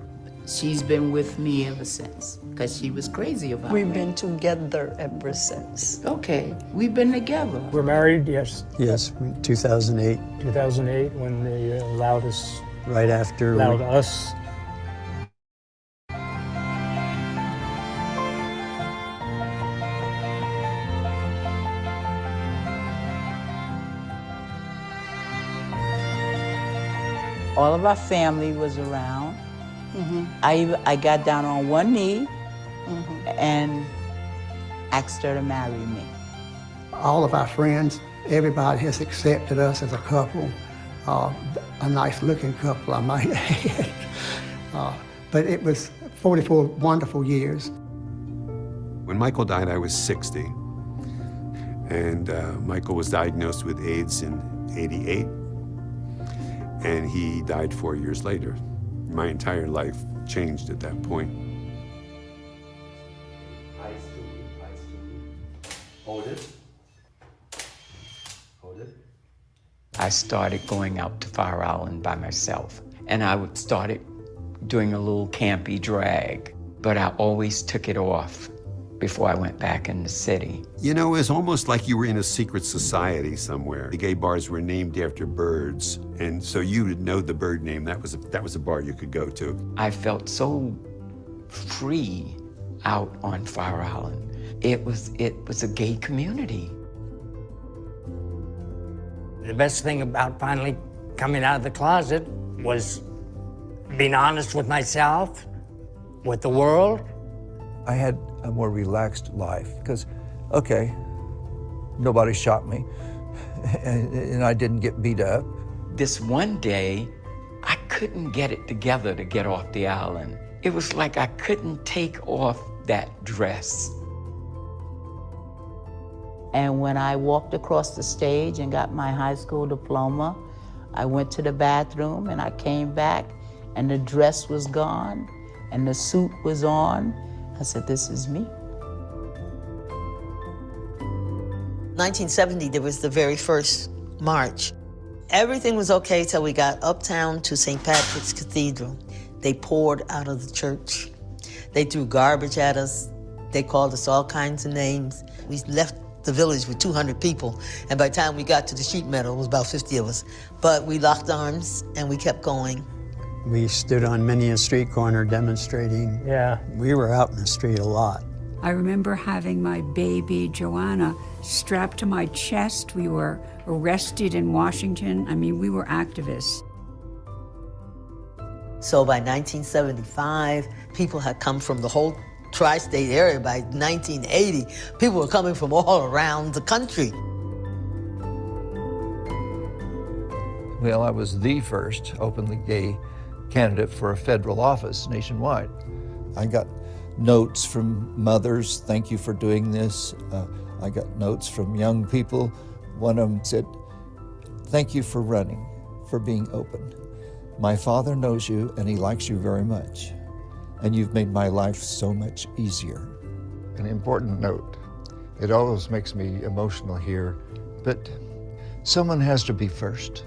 she's been with me ever since, because she was crazy about me. We've been together ever since. Okay, we've been together. We're married, yes. Yes, 2008. 2008, when they allowed us. Right after. Allowed us. All of our family was around. I got down on one knee and asked her to marry me. All of our friends, everybody has accepted us as a couple, a nice looking couple, I might add. But it was 44 wonderful years. When Michael died, I was 60. And Michael was diagnosed with AIDS in '88. And he died 4 years later. My entire life changed at that point. Hold it. Hold it. I started going out to Fire Island by myself, and I started doing a little campy drag, but I always took it off before I went back in the city. You know, it was almost like you were in a secret society somewhere. The gay bars were named after birds, and so you would know the bird name. That was a bar you could go to. I felt so free out on Fire Island. it was a gay community. The best thing about finally coming out of the closet was being honest with myself, with the world. I had a more relaxed life because, okay, nobody shot me and I didn't get beat up. This one day, I couldn't get it together to get off the island. It was like I couldn't take off that dress. And when I walked across the stage and got my high school diploma, I went to the bathroom and I came back and the dress was gone and the suit was on. I said, this is me. 1970, there was the very first march. Everything was okay till we got uptown to St. Patrick's Cathedral. They poured out of the church. They threw garbage at us. They called us all kinds of names. We left the village with 200 people, and by the time we got to the sheet metal, it was about 50 of us. But we locked arms and we kept going. We stood on many a street corner demonstrating. Yeah. We were out in the street a lot. I remember having my baby, Joanna, strapped to my chest. We were arrested in Washington. I mean, we were activists. So by 1975, people had come from the whole tri-state area. By 1980, people were coming from all around the country. Well, I was the first openly gay candidate for a federal office nationwide. I got notes from mothers, thank you for doing this. I got notes from young people. One of them said, thank you for running, for being open. My father knows you and he likes you very much. And you've made my life so much easier. An important note. It always makes me emotional here, but someone has to be first.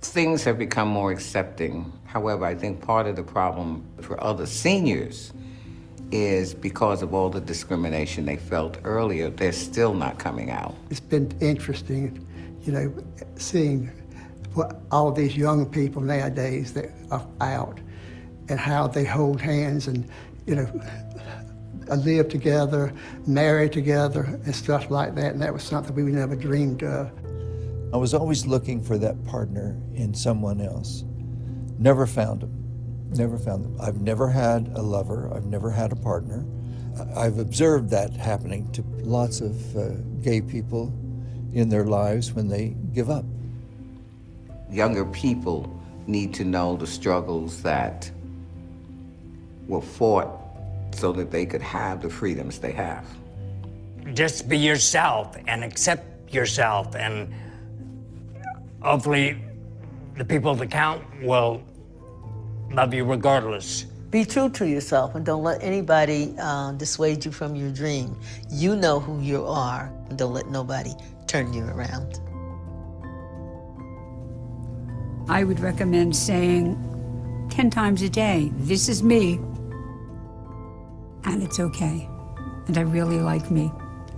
Things have become more accepting. However, I think part of the problem for other seniors is because of all the discrimination they felt earlier, they're still not coming out. It's been interesting, you know, seeing what all of these young people nowadays that are out and how they hold hands and, you know, live together, marry together and stuff like that. And that was something we never dreamed of. I was always looking for that partner in someone else. Never found him. Never found them. I've never had a lover. I've never had a partner. I've observed that happening to lots of gay people in their lives when they give up. Younger people need to know the struggles that were fought so that they could have the freedoms they have. Just be yourself and accept yourself, and hopefully the people that count will love you regardless. Be true to yourself and don't let anybody dissuade you from your dream. You know who you are, and don't let nobody turn you around. I would recommend saying 10 times a day, this is me, and it's okay, and I really like me.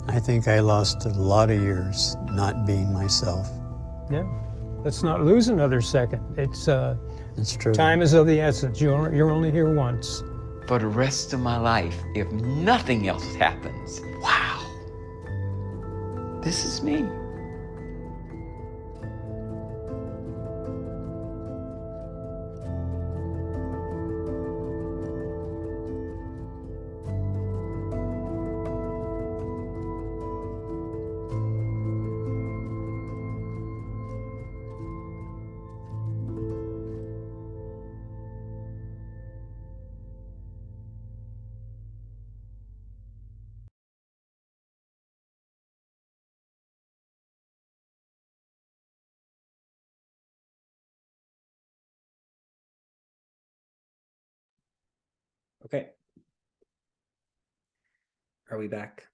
I think I lost a lot of years not being myself. Yeah, let's not lose another second. It's true. Time is of the essence. You're only here once. For the rest of my life, if nothing else happens, wow, this is me. Okay. Are we back?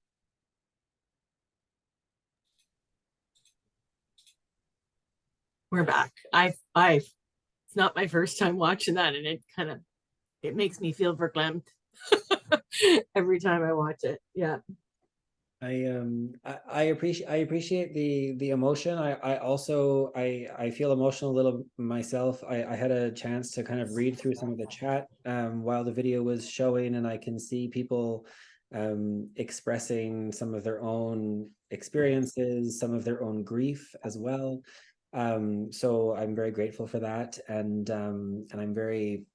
We're back. It's not my first time watching that, and it makes me feel verklempt every time I watch it. Yeah. I appreciate the emotion. I also I feel emotional a little myself. I had a chance to kind of read through some of the chat while the video was showing, and I can see people expressing some of their own experiences, some of their own grief as well. So I'm very grateful for that, and I'm very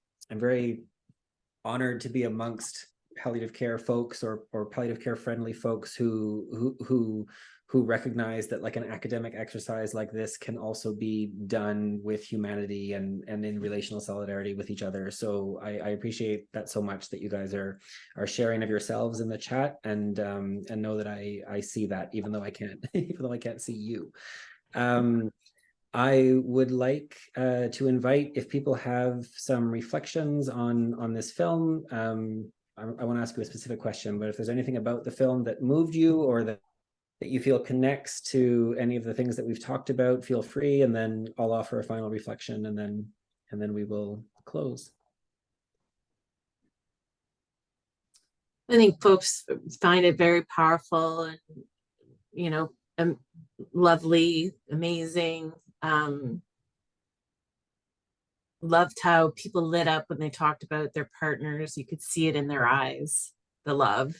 honored to be amongst palliative care folks or palliative care friendly folks who recognize that like an academic exercise like this can also be done with humanity and in relational solidarity with each other. So I appreciate that so much, that you guys are sharing of yourselves in the chat, and know that I see that, even though I can't see you. I would like to invite, if people have some reflections on this film. I want to ask you a specific question, but if there's anything about the film that moved you, or that you feel connects to any of the things that we've talked about, feel free, and then I'll offer a final reflection, and then we will close. I think folks find it very powerful and, you know, lovely, amazing. Loved how people lit up when they talked about their partners. You could see it in their eyes, the love.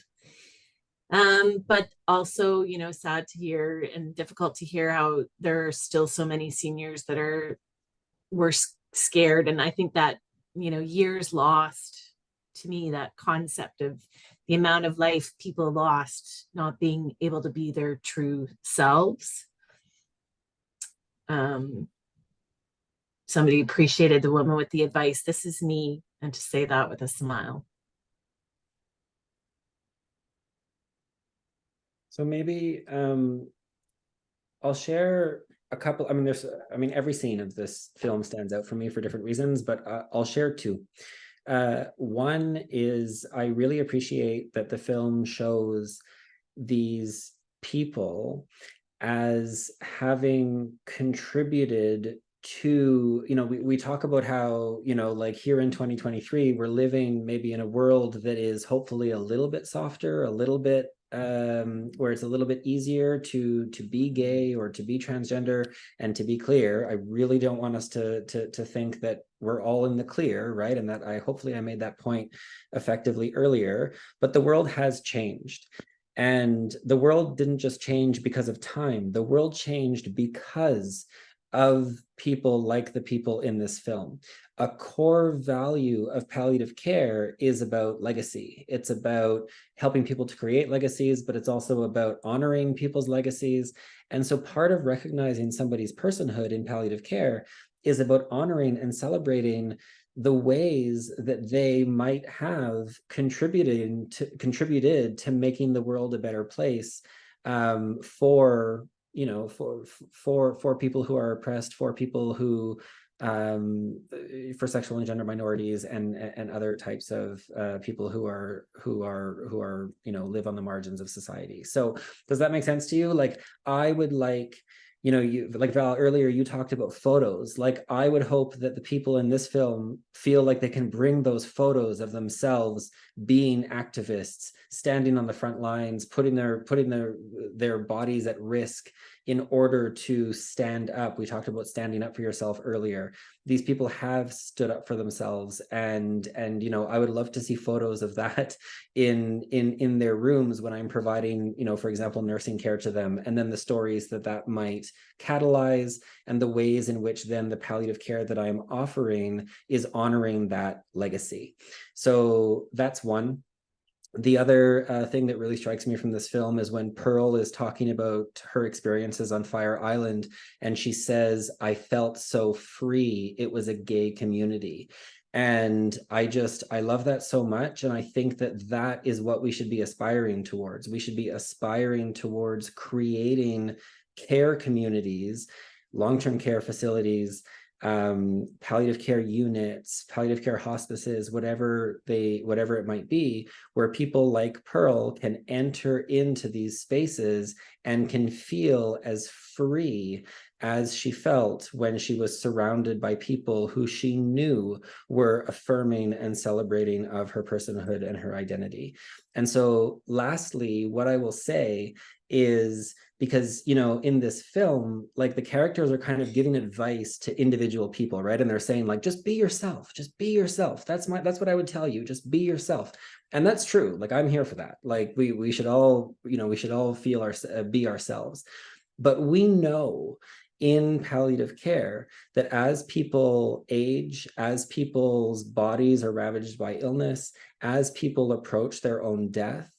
But also, you know, sad to hear and difficult to hear how there are still so many seniors that were scared. And I think that, you know, years lost, to me, that concept of the amount of life people lost not being able to be their true selves. Somebody appreciated the woman with the advice, "This is me," and to say that with a smile. So maybe I'll share a couple. I mean, every scene of this film stands out for me for different reasons, but I'll share two. One is, I really appreciate that the film shows these people as having contributed to, you know, we talk about how, you know, like here in 2023, we're living maybe in a world that is hopefully a little bit softer, a little bit where it's a little bit easier to be gay or to be transgender. And to be clear, I really don't want us to think that we're all in the clear, right? And that hopefully I made that point effectively earlier, but the world has changed. And the world didn't just change because of time. The world changed because of people like the people in this film. A core value of palliative care is about legacy. It's about helping people to create legacies, but it's also about honoring people's legacies. And so part of recognizing somebody's personhood in palliative care is about honoring and celebrating the ways that they might have contributed to making the world a better place for, you know, for people who are oppressed, for people who for sexual and gender minorities and other types of people who are you know, live on the margins of society. So does that make sense to you? Like, I would like, you know, you, like Val, earlier you talked about photos. Like, I would hope that the people in this film feel like they can bring those photos of themselves being activists, standing on the front lines, putting their bodies at risk in order to stand up. We talked about standing up for yourself earlier. These people have stood up for themselves, and you know, I would love to see photos of that in their rooms when I'm providing, you know, for example, nursing care to them, and then the stories that might catalyze, and the ways in which then the palliative care that I'm offering is honoring that legacy. So that's one. The other thing that really strikes me from this film is when Pearl is talking about her experiences on Fire Island, and she says, "I felt so free. It was a gay community." And I love that so much. And I think that is what we should be aspiring towards. We should be aspiring towards creating care communities, long-term care facilities, palliative care units, palliative care hospices, whatever it might be, where people like Pearl can enter into these spaces and can feel as free as she felt when she was surrounded by people who she knew were affirming and celebrating of her personhood and her identity. And so lastly, what I will say is, because, you know, in this film, like the characters are kind of giving advice to individual people, right? And they're saying like, just be yourself, just be yourself. That's what I would tell you, just be yourself. And that's true. Like, I'm here for that. Like we should all, you know, we should all feel be ourselves. But we know in palliative care that as people age, as people's bodies are ravaged by illness, as people approach their own death,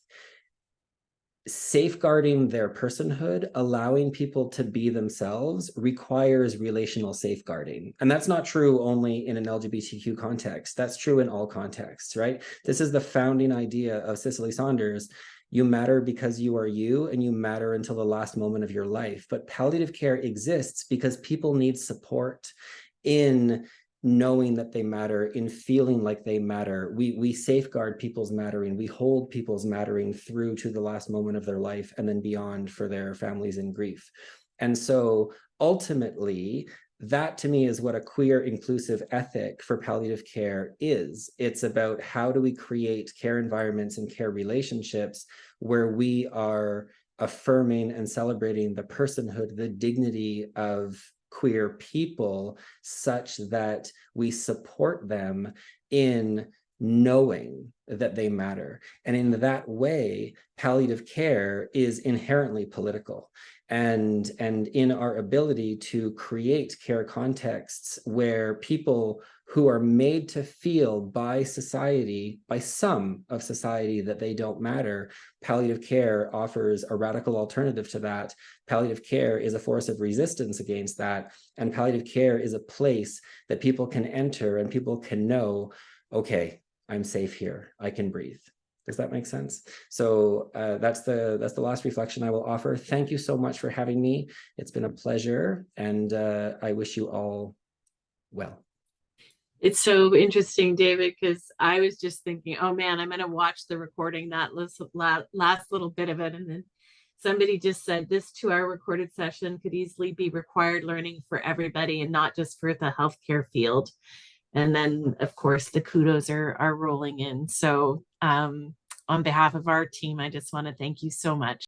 safeguarding their personhood, allowing people to be themselves, requires relational safeguarding. And that's not true only in an LGBTQ context. That's true in all contexts, right? This is the founding idea of Cicely Saunders. You matter because you are you, and you matter until the last moment of your life. But palliative care exists because people need support in knowing that they matter, in feeling like they matter. We safeguard people's mattering. We hold people's mattering through to the last moment of their life and then beyond for their families in grief. And so ultimately, that to me is what a queer inclusive ethic for palliative care is. It's about how do we create care environments and care relationships where we are affirming and celebrating the personhood, the dignity of queer people, such that we support them in knowing that they matter. And in that way, palliative care is inherently political. And in our ability to create care contexts where people who are made to feel by society, by some of society, that they don't matter, palliative care offers a radical alternative to that. Palliative care is a force of resistance against that. And palliative care is a place that people can enter and people can know, okay, I'm safe here, I can breathe. Does that make sense? So that's the last reflection I will offer. Thank you so much for having me. It's been a pleasure, and I wish you all well. It's so interesting, David, because I was just thinking, oh man, I'm going to watch the recording, that last little bit of it. And then somebody just said this 2-hour recorded session could easily be required learning for everybody and not just for the healthcare field. And then, of course, the kudos are rolling in. So on behalf of our team, I just want to thank you so much.